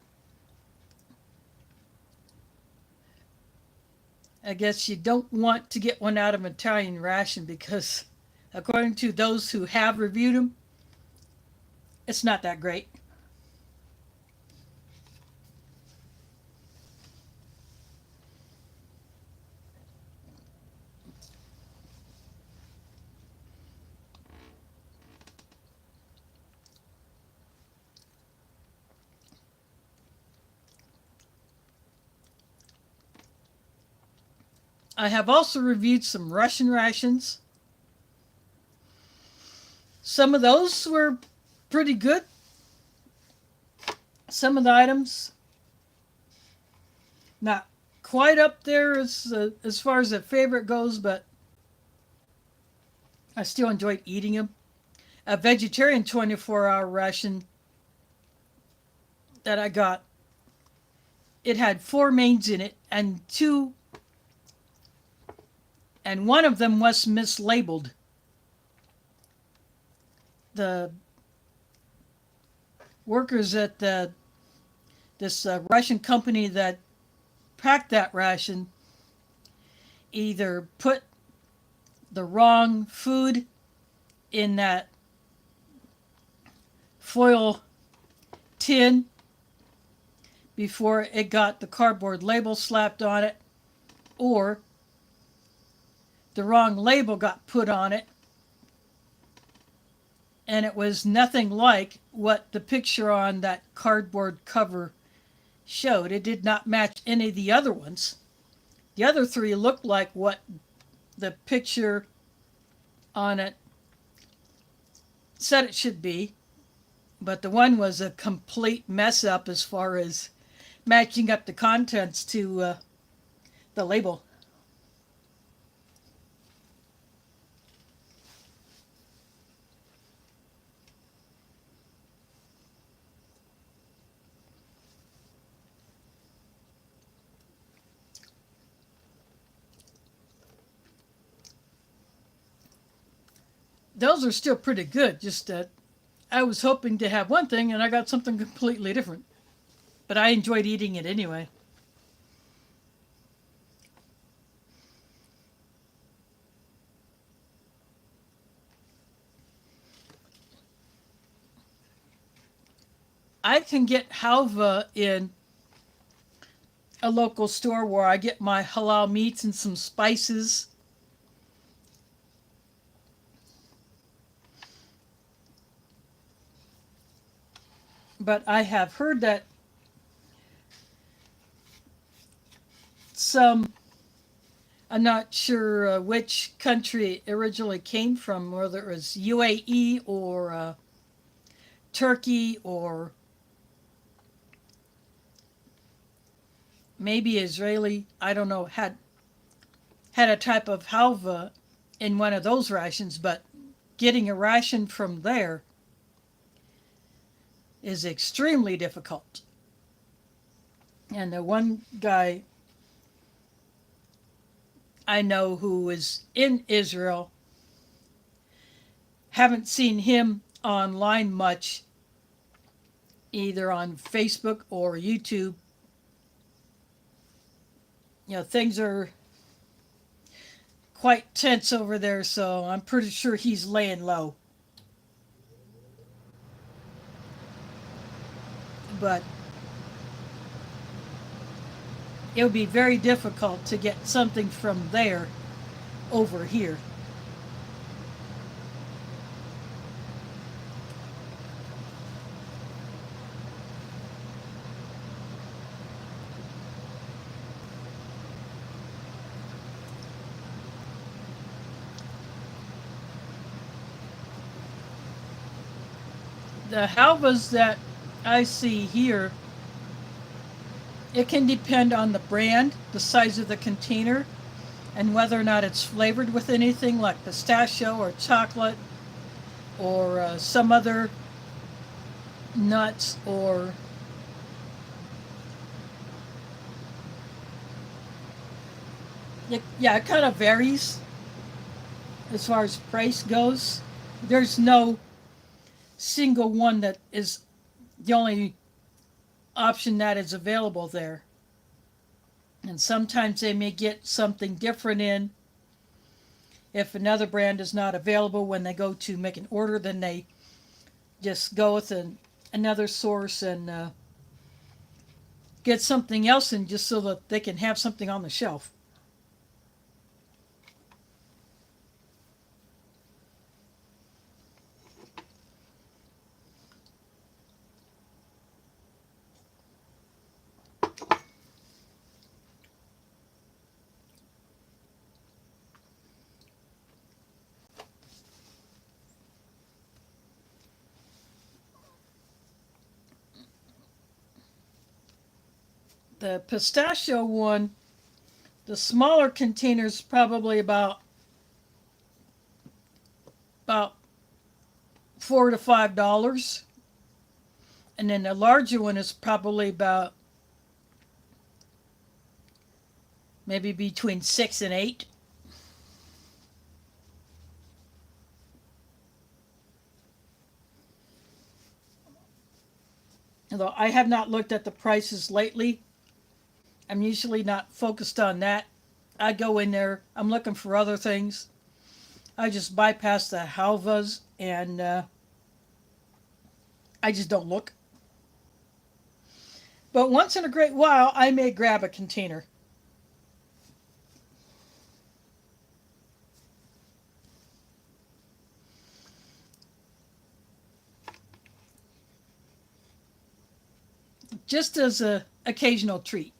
I guess you don't want to get one out of an Italian ration, because according to those who have reviewed them, it's not that great. I have also reviewed some Russian rations, some of those were pretty good. Some of the items not quite up there as far as a favorite goes, but I still enjoyed eating them. A vegetarian 24-hour ration that I got, it had four mains in it, and one of them was mislabeled. The workers at this Russian company that packed that ration either put the wrong food in that foil tin before it got the cardboard label slapped on it, or the wrong label got put on it and it was nothing like what the picture on that cardboard cover showed. It did not match any of the other ones. The other three looked like what the picture on it said it should be, but the one was a complete mess up as far as matching up the contents to the label. Those are still pretty good, just that I was hoping to have one thing and I got something completely different. But I enjoyed eating it anyway. I can get halva in a local store where I get my halal meats and some spices. But I have heard that some, I'm not sure which country it originally came from, whether it was UAE or Turkey or maybe Israeli, I don't know, had a type of halva in one of those rations, but getting a ration from there is extremely difficult. And the one guy I know who is in Israel, haven't seen him online much, either on Facebook or YouTube. Things are quite tense over there, so I'm pretty sure he's laying low. But it would be very difficult to get something from there over here. The halvas that I see here, it can depend on the brand, the size of the container, and whether or not it's flavored with anything like pistachio or chocolate or some other nuts or yeah, it kind of varies as far as price goes. There's no single one that is the only option that is available there. And sometimes they may get something different in. If another brand is not available when they go to make an order, then they just go with another source and get something else in just so that they can have something on the shelf. The pistachio one, the smaller container's probably about $4 to $5, and then the larger one is probably about maybe between 6 and 8. Although I have not looked at the prices lately, I'm usually not focused on that. I go in there, I'm looking for other things. I just bypass the halvas and I just don't look. But once in a great while, I may grab a container. Just as an occasional treat.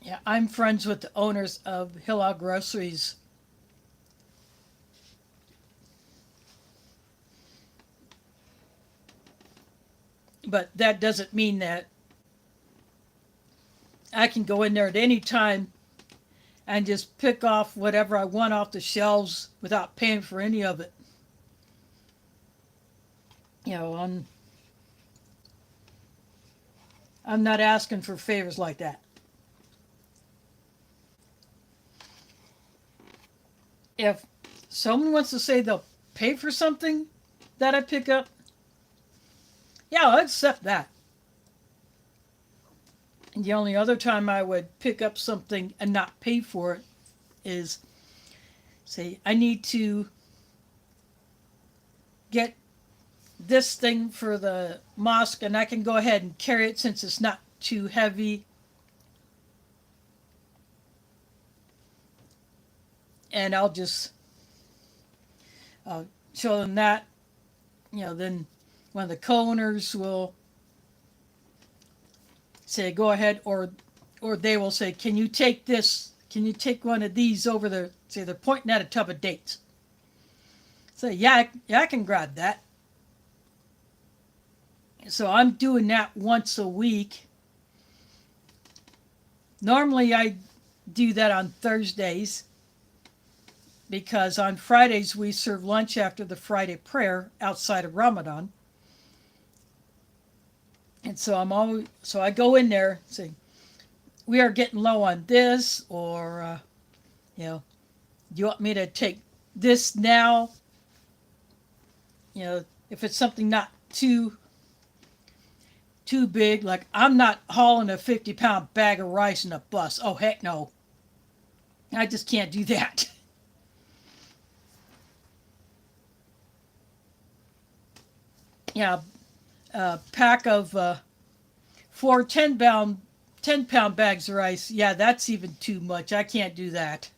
Yeah, I'm friends with the owners of Halal Groceries. But that doesn't mean that I can go in there at any time and just pick off whatever I want off the shelves without paying for any of it. You know, I'm not asking for favors like that. If someone wants to say they'll pay for something that I pick up, yeah, I'll accept that. And the only other time I would pick up something and not pay for it is, say, I need to get this thing for the mosque and I can go ahead and carry it since it's not too heavy. And I'll just show them that. Then one of the co-owners will say, go ahead, or they will say, can you take this? Can you take one of these over there? Say they're pointing at a tub of dates. Say, yeah, I can grab that. So I'm doing that once a week. Normally I do that on Thursdays because on Fridays we serve lunch after the Friday prayer outside of Ramadan. And so I go in there and say, we are getting low on this, or do you want me to take this now? If it's something not too big, like I'm not hauling a 50-pound bag of rice in a bus. Oh heck no, I just can't do that. Yeah, a pack of 4 10-pound bags of rice. Yeah, that's even too much. I can't do that.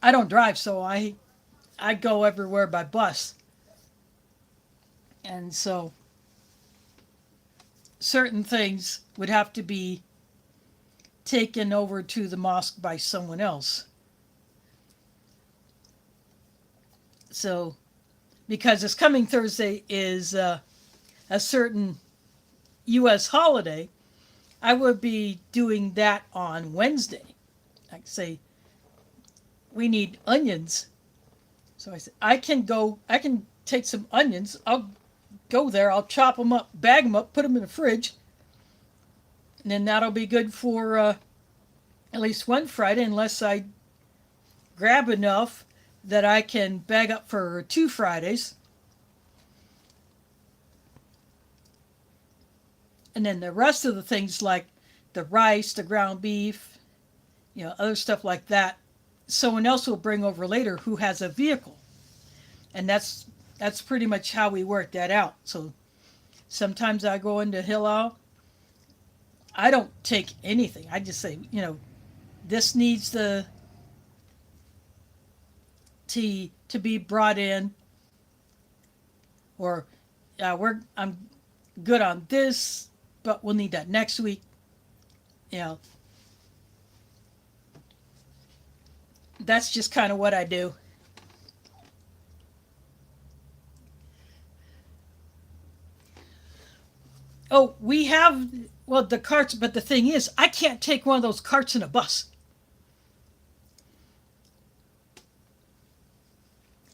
I don't drive, so I go everywhere by bus, and so certain things would have to be taken over to the mosque by someone else. So, because this coming Thursday is a certain U.S. holiday, I would be doing that on Wednesday. Like say, we need onions. So I said, I can take some onions. I'll go there, I'll chop them up, bag them up, put them in the fridge. And then that'll be good for at least one Friday, unless I grab enough that I can bag up for 2 Fridays. And then the rest of the things like the rice, the ground beef, other stuff like that, someone else will bring over later who has a vehicle. And that's pretty much how we work that out. So sometimes I go into Halal. I don't take anything. I just say, this needs to be brought in, or I'm good on this, but we'll need that next week. You know, that's just kind of what I do. Oh, we have, well, the carts, but the thing is, I can't take one of those carts in a bus.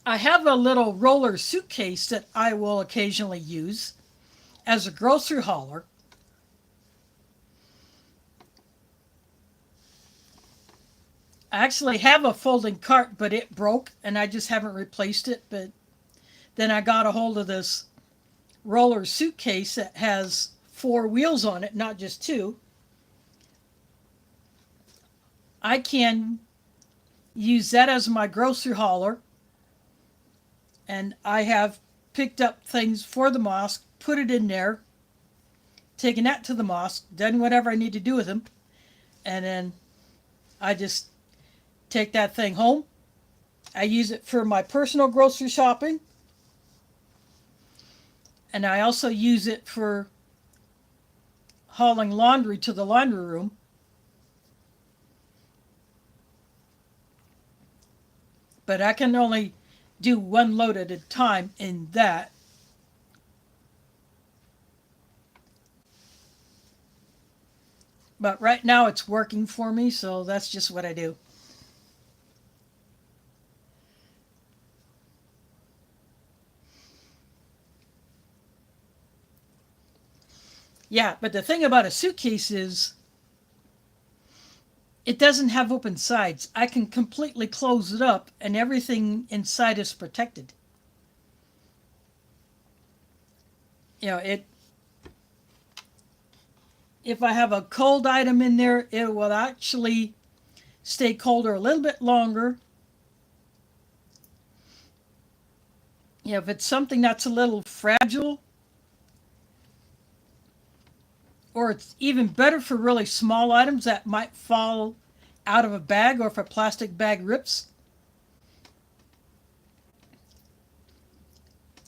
I have a little roller suitcase that I will occasionally use as a grocery hauler. I actually have a folding cart, but it broke and I just haven't replaced it. But then I got a hold of this roller suitcase that has four wheels on it, not just two. I can use that as my grocery hauler, and I have picked up things for the mosque, put it in there, taken that to the mosque, done whatever I need to do with them, and then I just take that thing home. I use it for my personal grocery shopping, and I also use it for hauling laundry to the laundry room. But I can only do one load at a time in that. But right now it's working for me, so that's just what I do. Yeah, but the thing about a suitcase is it doesn't have open sides. I can completely close it up and everything inside is protected. You know, it if I have a cold item in there, it will actually stay colder a little bit longer. You know, if it's something that's a little fragile, or it's even better for really small items that might fall out of a bag, or if a plastic bag rips,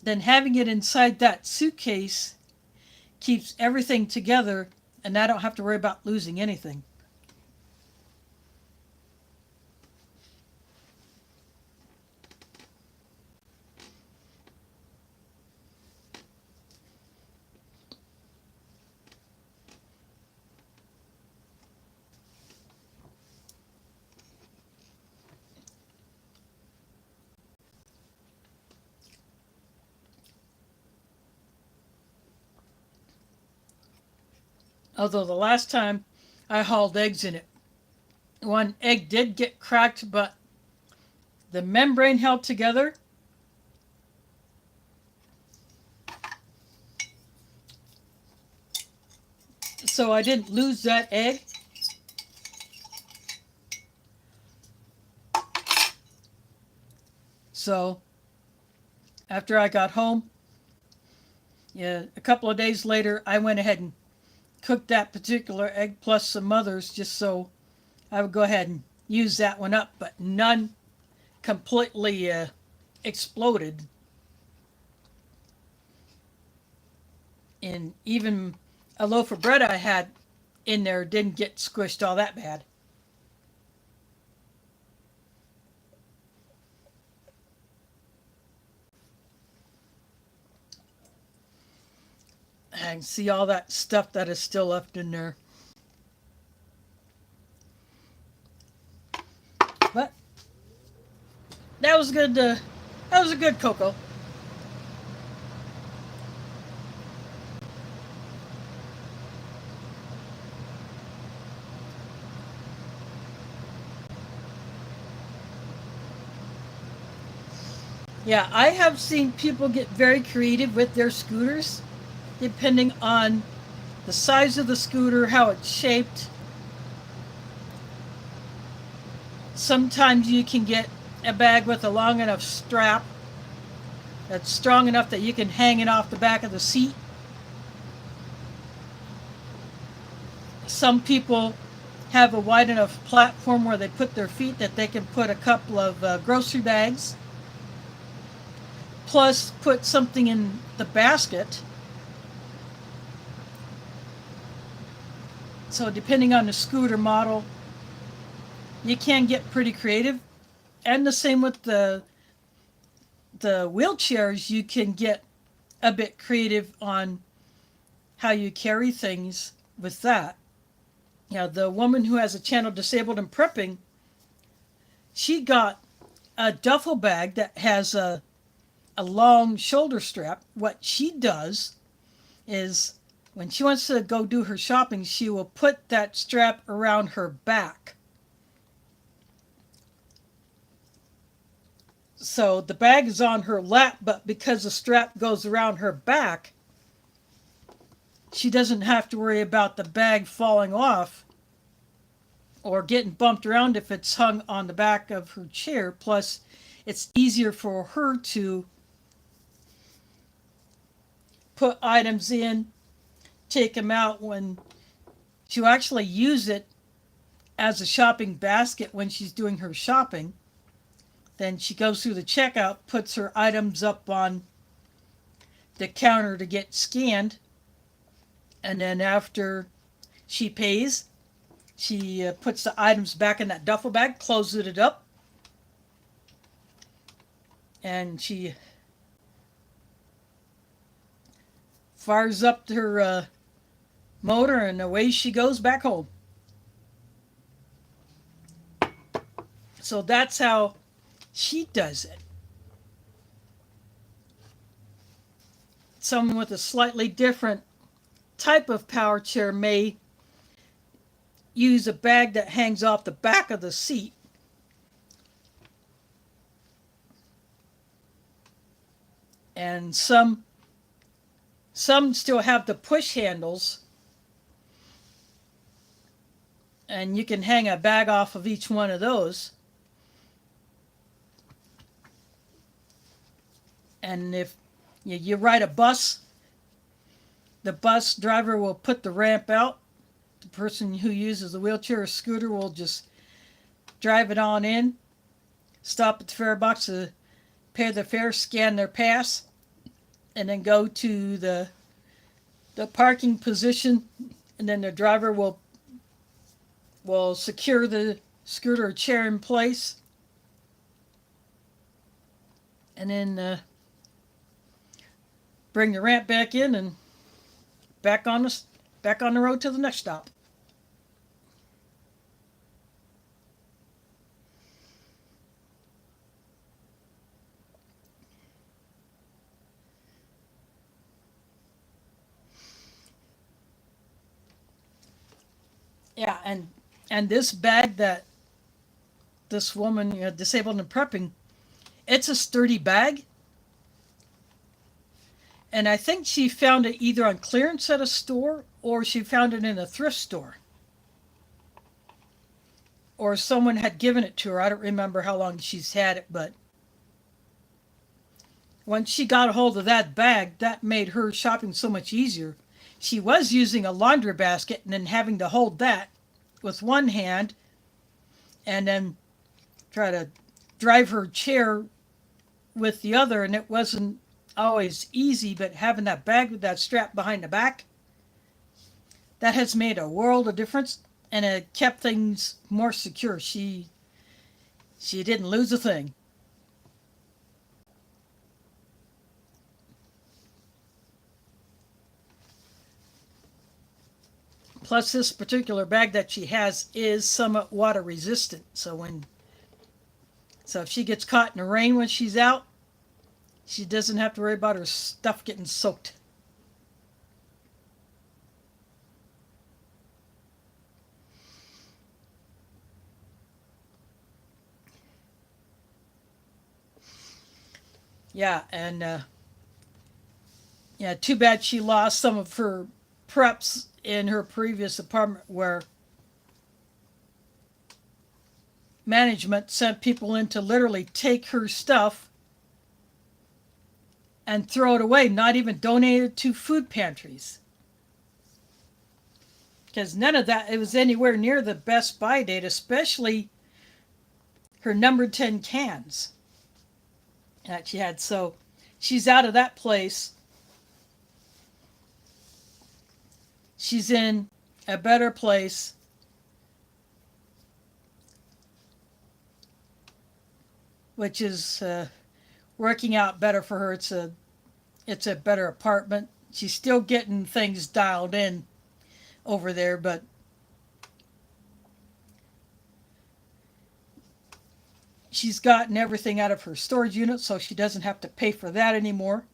then having it inside that suitcase keeps everything together and I don't have to worry about losing anything. Although the last time I hauled eggs in it, one egg did get cracked, but the membrane held together. So I didn't lose that egg. So after I got home, yeah, a couple of days later, I went ahead and cooked that particular egg plus some others just so I would go ahead and use that one up, but none completely exploded. And even a loaf of bread I had in there didn't get squished all that bad. I can see all that stuff that is still left in there. But that was good. That was a good cocoa. Yeah, I have seen people get very creative with their scooters, depending on the size of the scooter, how it's shaped. Sometimes you can get a bag with a long enough strap that's strong enough that you can hang it off the back of the seat. Some people have a wide enough platform where they put their feet that they can put a couple of grocery bags. plus put something in the basket. So depending on the scooter model, you can get pretty creative. And the same with the wheelchairs, you can get a bit creative on how you carry things with that. Yeah, the woman who has a channel Disabled and Prepping, she got a duffel bag that has a long shoulder strap. What she does is when she wants to go do her shopping, she will put that strap around her back. So the bag is on her lap, but because the strap goes around her back, she doesn't have to worry about the bag falling off or getting bumped around if it's hung on the back of her chair. Plus, it's easier for her to put items in, take them out when she'll actually use it as a shopping basket when she's doing her shopping. Then she goes through the checkout, puts her items up on the counter to get scanned, and then after she pays, she puts the items back in that duffel bag, closes it up, and she fires up her motor, and away she goes back home. So that's how she does it. Someone with a slightly different type of power chair may use a bag that hangs off the back of the seat. And some still have the push handles, and you can hang a bag off of each one of those. And if you ride a bus, the bus driver will put the ramp out. The person who uses a wheelchair or scooter will just drive it on in, stop at the fare box to pay their fare, scan their pass, and then go to the parking position, and then the driver will secure the scooter or chair in place, and then bring the ramp back in and back on the road to the next stop. Yeah, and this bag that this woman, Disabled and Prepping, it's a sturdy bag. And I think she found it either on clearance at a store or she found it in a thrift store. Or someone had given it to her. I don't remember how long she's had it, but once she got a hold of that bag, that made her shopping so much easier. She was using a laundry basket and then having to hold that with one hand and then try to drive her chair with the other, and it wasn't always easy, but having that bag with that strap behind the back, that has made a world of difference, and it kept things more secure. She didn't lose a thing. Plus, this particular bag that she has is somewhat water resistant. So if she gets caught in the rain when she's out, she doesn't have to worry about her stuff getting soaked. Yeah, and too bad she lost some of her preps in her previous apartment where management sent people in to literally take her stuff and throw it away, not even donate it to food pantries. Because none of that, it was anywhere near the best buy date, especially her number 10 cans that she had. So she's out of that place. She's in a better place, which is working out better for her. It's a better apartment. She's still getting things dialed in over there, but she's gotten everything out of her storage unit, so she doesn't have to pay for that anymore.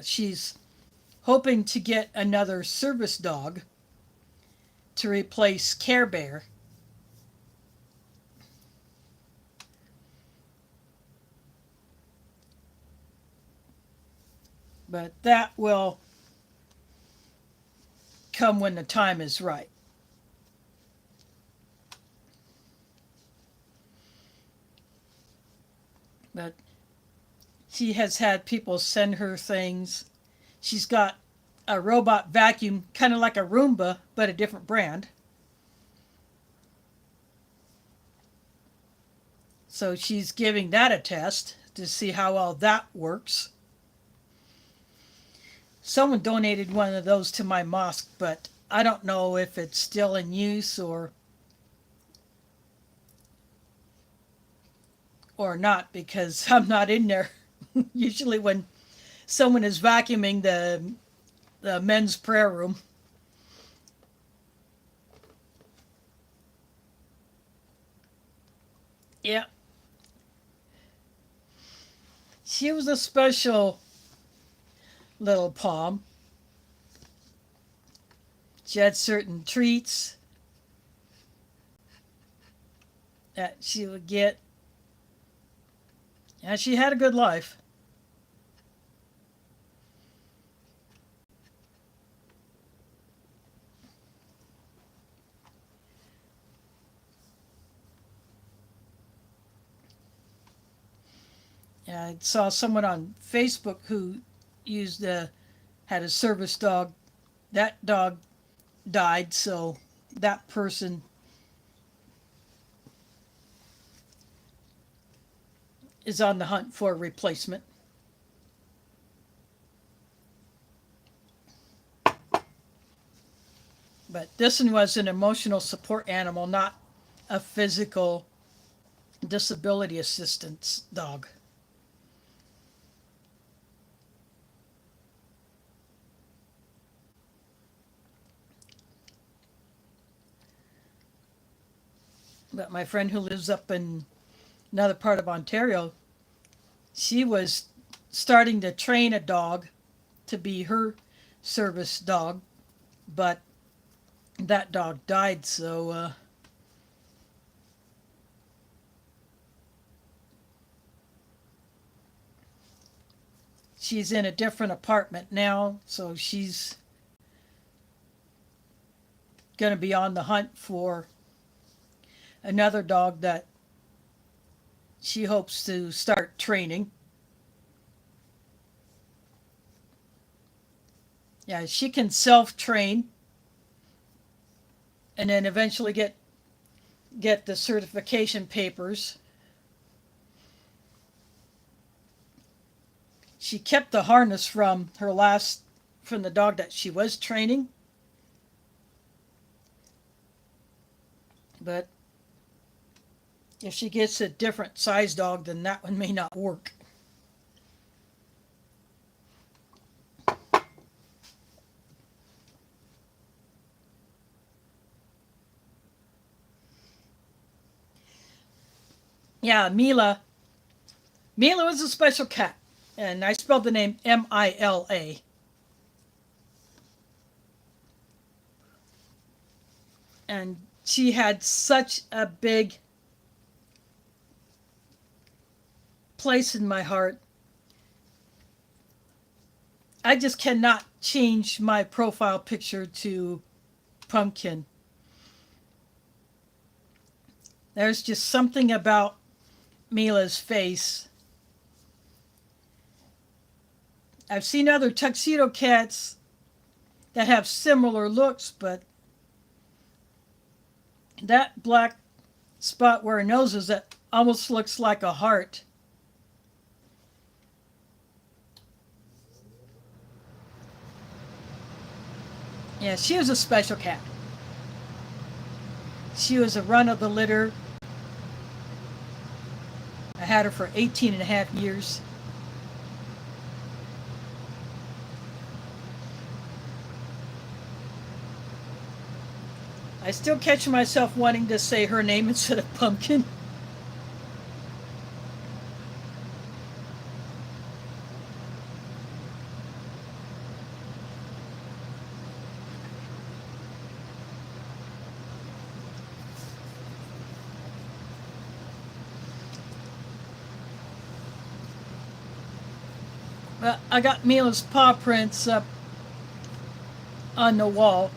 She's hoping to get another service dog to replace Care Bear. But that will come when the time is right. But she has had people send her things. She's got a robot vacuum, kind of like a Roomba, but a different brand. So she's giving that a test to see how well that works. Someone donated one of those to my mosque, but I don't know if it's still in use or not, because I'm not in there. Usually when someone is vacuuming the men's prayer room. Yeah. She was a special little palm. She had certain treats that she would get. And she had a good life. And I saw someone on Facebook who had a service dog. That dog died, so that person is on the hunt for a replacement. But this one was an emotional support animal, not a physical disability assistance dog. But my friend who lives up in another part of Ontario, she was starting to train a dog to be her service dog, but that dog died, so she's in a different apartment now, so she's going to be on the hunt for another dog that she hopes to start training. Yeah, she can self-train and then eventually get the certification papers. She kept the harness from the dog that she was training. But if she gets a different size dog, then that one may not work. Yeah, Mila. Mila was a special cat, and I spelled the name Mila. And she had such a big place in my heart. I just cannot change my profile picture to pumpkin. There's just something about Mila's face. I've seen other tuxedo cats that have similar looks, but That black spot where her nose is, that almost looks like a heart. Yeah, she was a special cat. She was a run of the litter. I had her for 18 and a half years. I still catch myself wanting to say her name instead of Pumpkin. But I got Mila's paw prints up on the wall.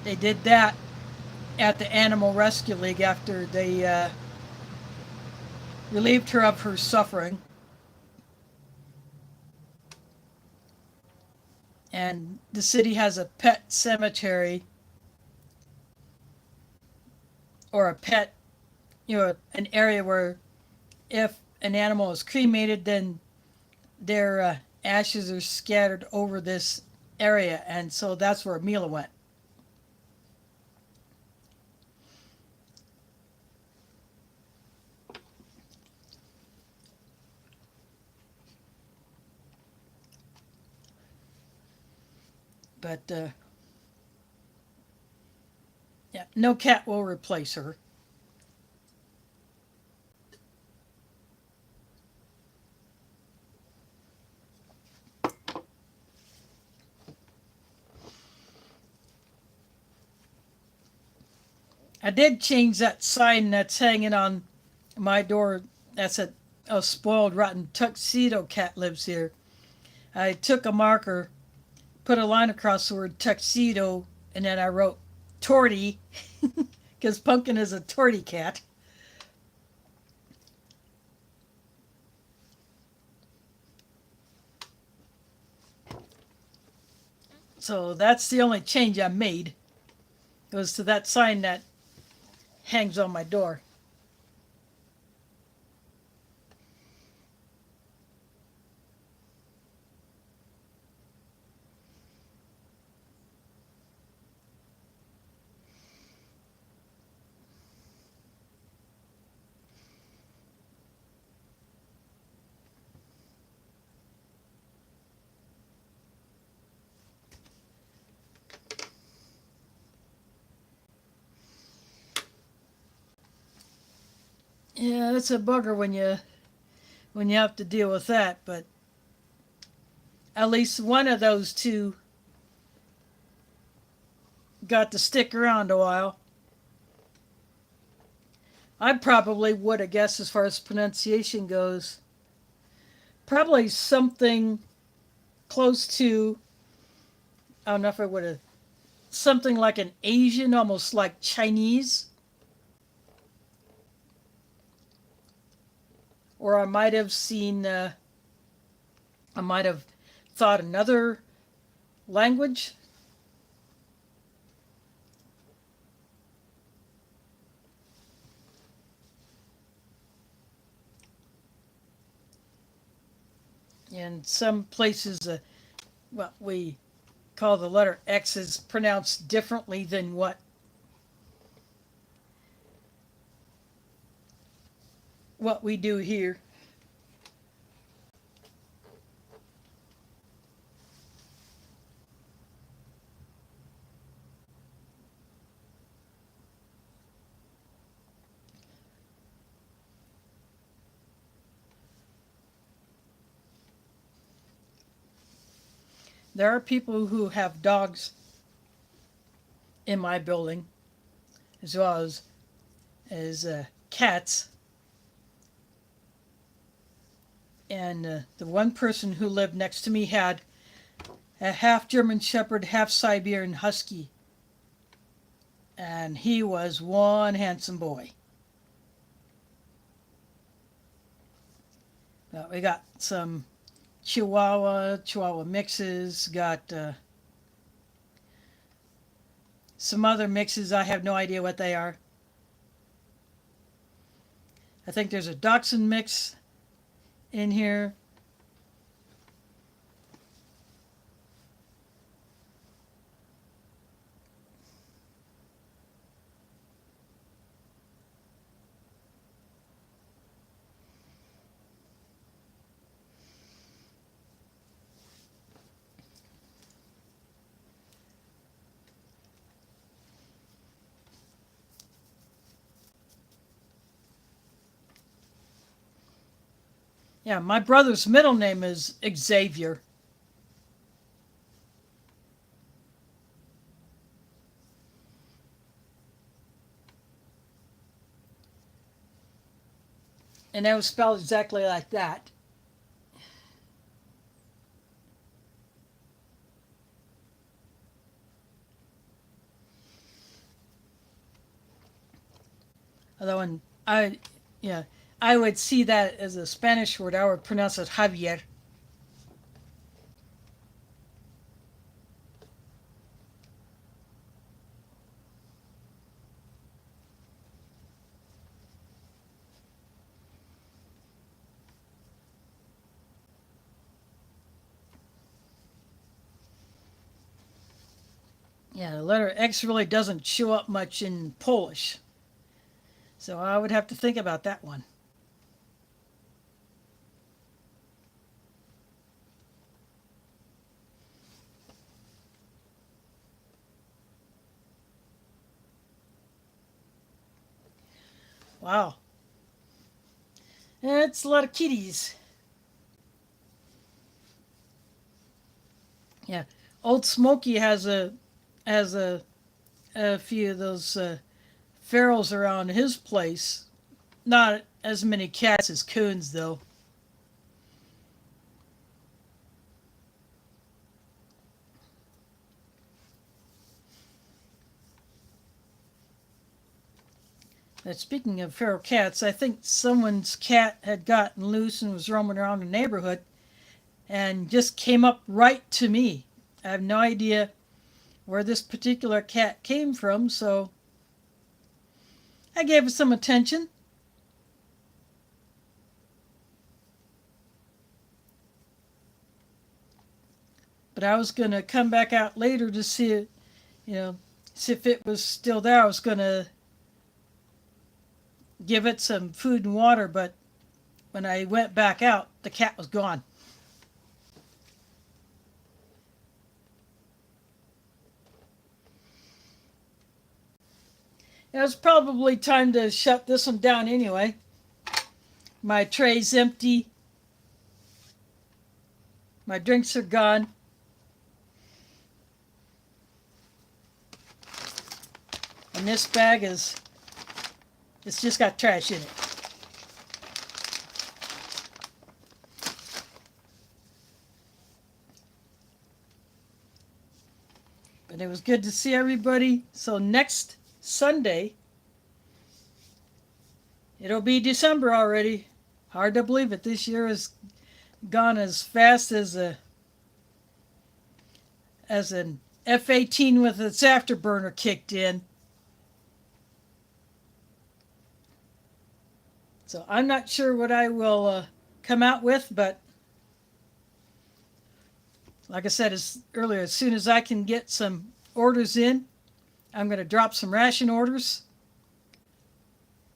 They did that at the Animal Rescue League after they relieved her of her suffering. And the city has a pet cemetery, or a pet, an area where if an animal is cremated, then their ashes are scattered over this area. And so that's where Mila went. But yeah, no cat will replace her. I did change that sign that's hanging on my door. That's a spoiled, rotten tuxedo cat lives here. I took a marker, put a line across the word tuxedo, and then I wrote torty, because Pumpkin is a torty cat. So that's the only change I made. It was to that sign that hangs on my door. Yeah, it's a bugger when you have to deal with that, but at least one of those two got to stick around a while. I probably would have guessed, as far as pronunciation goes, probably something close to, I don't know if I would have, something like an Asian, almost like Chinese. Or I might have thought another language. In some places, what we call the letter X is pronounced differently than what we do here. There are people who have dogs in my building, as well as cats. And the one person who lived next to me had a half German Shepherd, half Siberian Husky, and he was one handsome boy. We got some Chihuahua mixes, got some other mixes. I have no idea what they are. I think there's a Dachshund mix in here. Yeah, my brother's middle name is Xavier. And that was spelled exactly like that. Although, yeah, I would see that as a Spanish word. I would pronounce it Javier. Yeah, the letter X really doesn't show up much in Polish. So I would have to think about that one. Wow. It's a lot of kitties. Yeah. Old Smoky has a few of those ferals around his place. Not as many cats as coons, though. Speaking of feral cats, I think someone's cat had gotten loose and was roaming around the neighborhood and just came up right to me. I have no idea where this particular cat came from, so I gave it some attention. But I was going to come back out later to see it, you know, see if it was still there. I was going to give it some food and water, but when I went back out, the cat was gone. It was probably time to shut this one down anyway. My tray's empty. My drinks are gone. And this bag it's just got trash in it. But it was good to see everybody. So next Sunday, it'll be December already. Hard to believe it. This year has gone as fast as an F-18 with its afterburner kicked in. So I'm not sure what I will come out with, but like I said earlier, as soon as I can get some orders in, I'm going to drop some ration orders,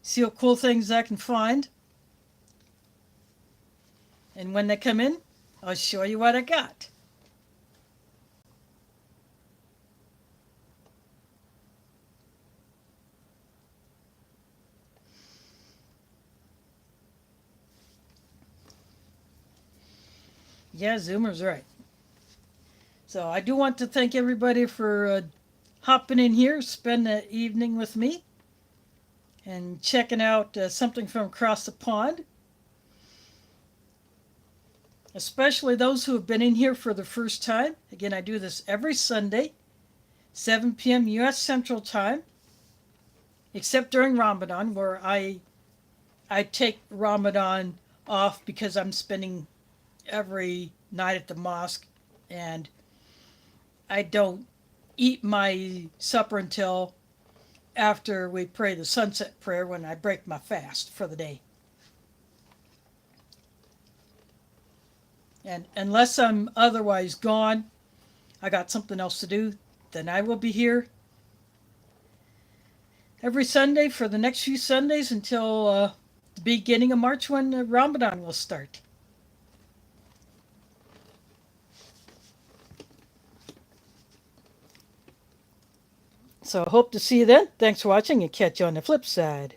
see what cool things I can find. And when they come in, I'll show you what I got. Yeah, Zoomer's right. So I do want to thank everybody for hopping in here, spend the evening with me, and checking out something from across the pond. Especially those who have been in here for the first time. Again, I do this every Sunday, 7 p.m. U.S. Central Time, except during Ramadan, where I take Ramadan off because I'm spending every night at the mosque, and I don't eat my supper until after we pray the sunset prayer when I break my fast for the day. And unless I'm otherwise gone, I got something else to do, then I will be here every Sunday for the next few Sundays until the beginning of March when Ramadan will start. So I hope to see you then. Thanks for watching and catch you on the flip side.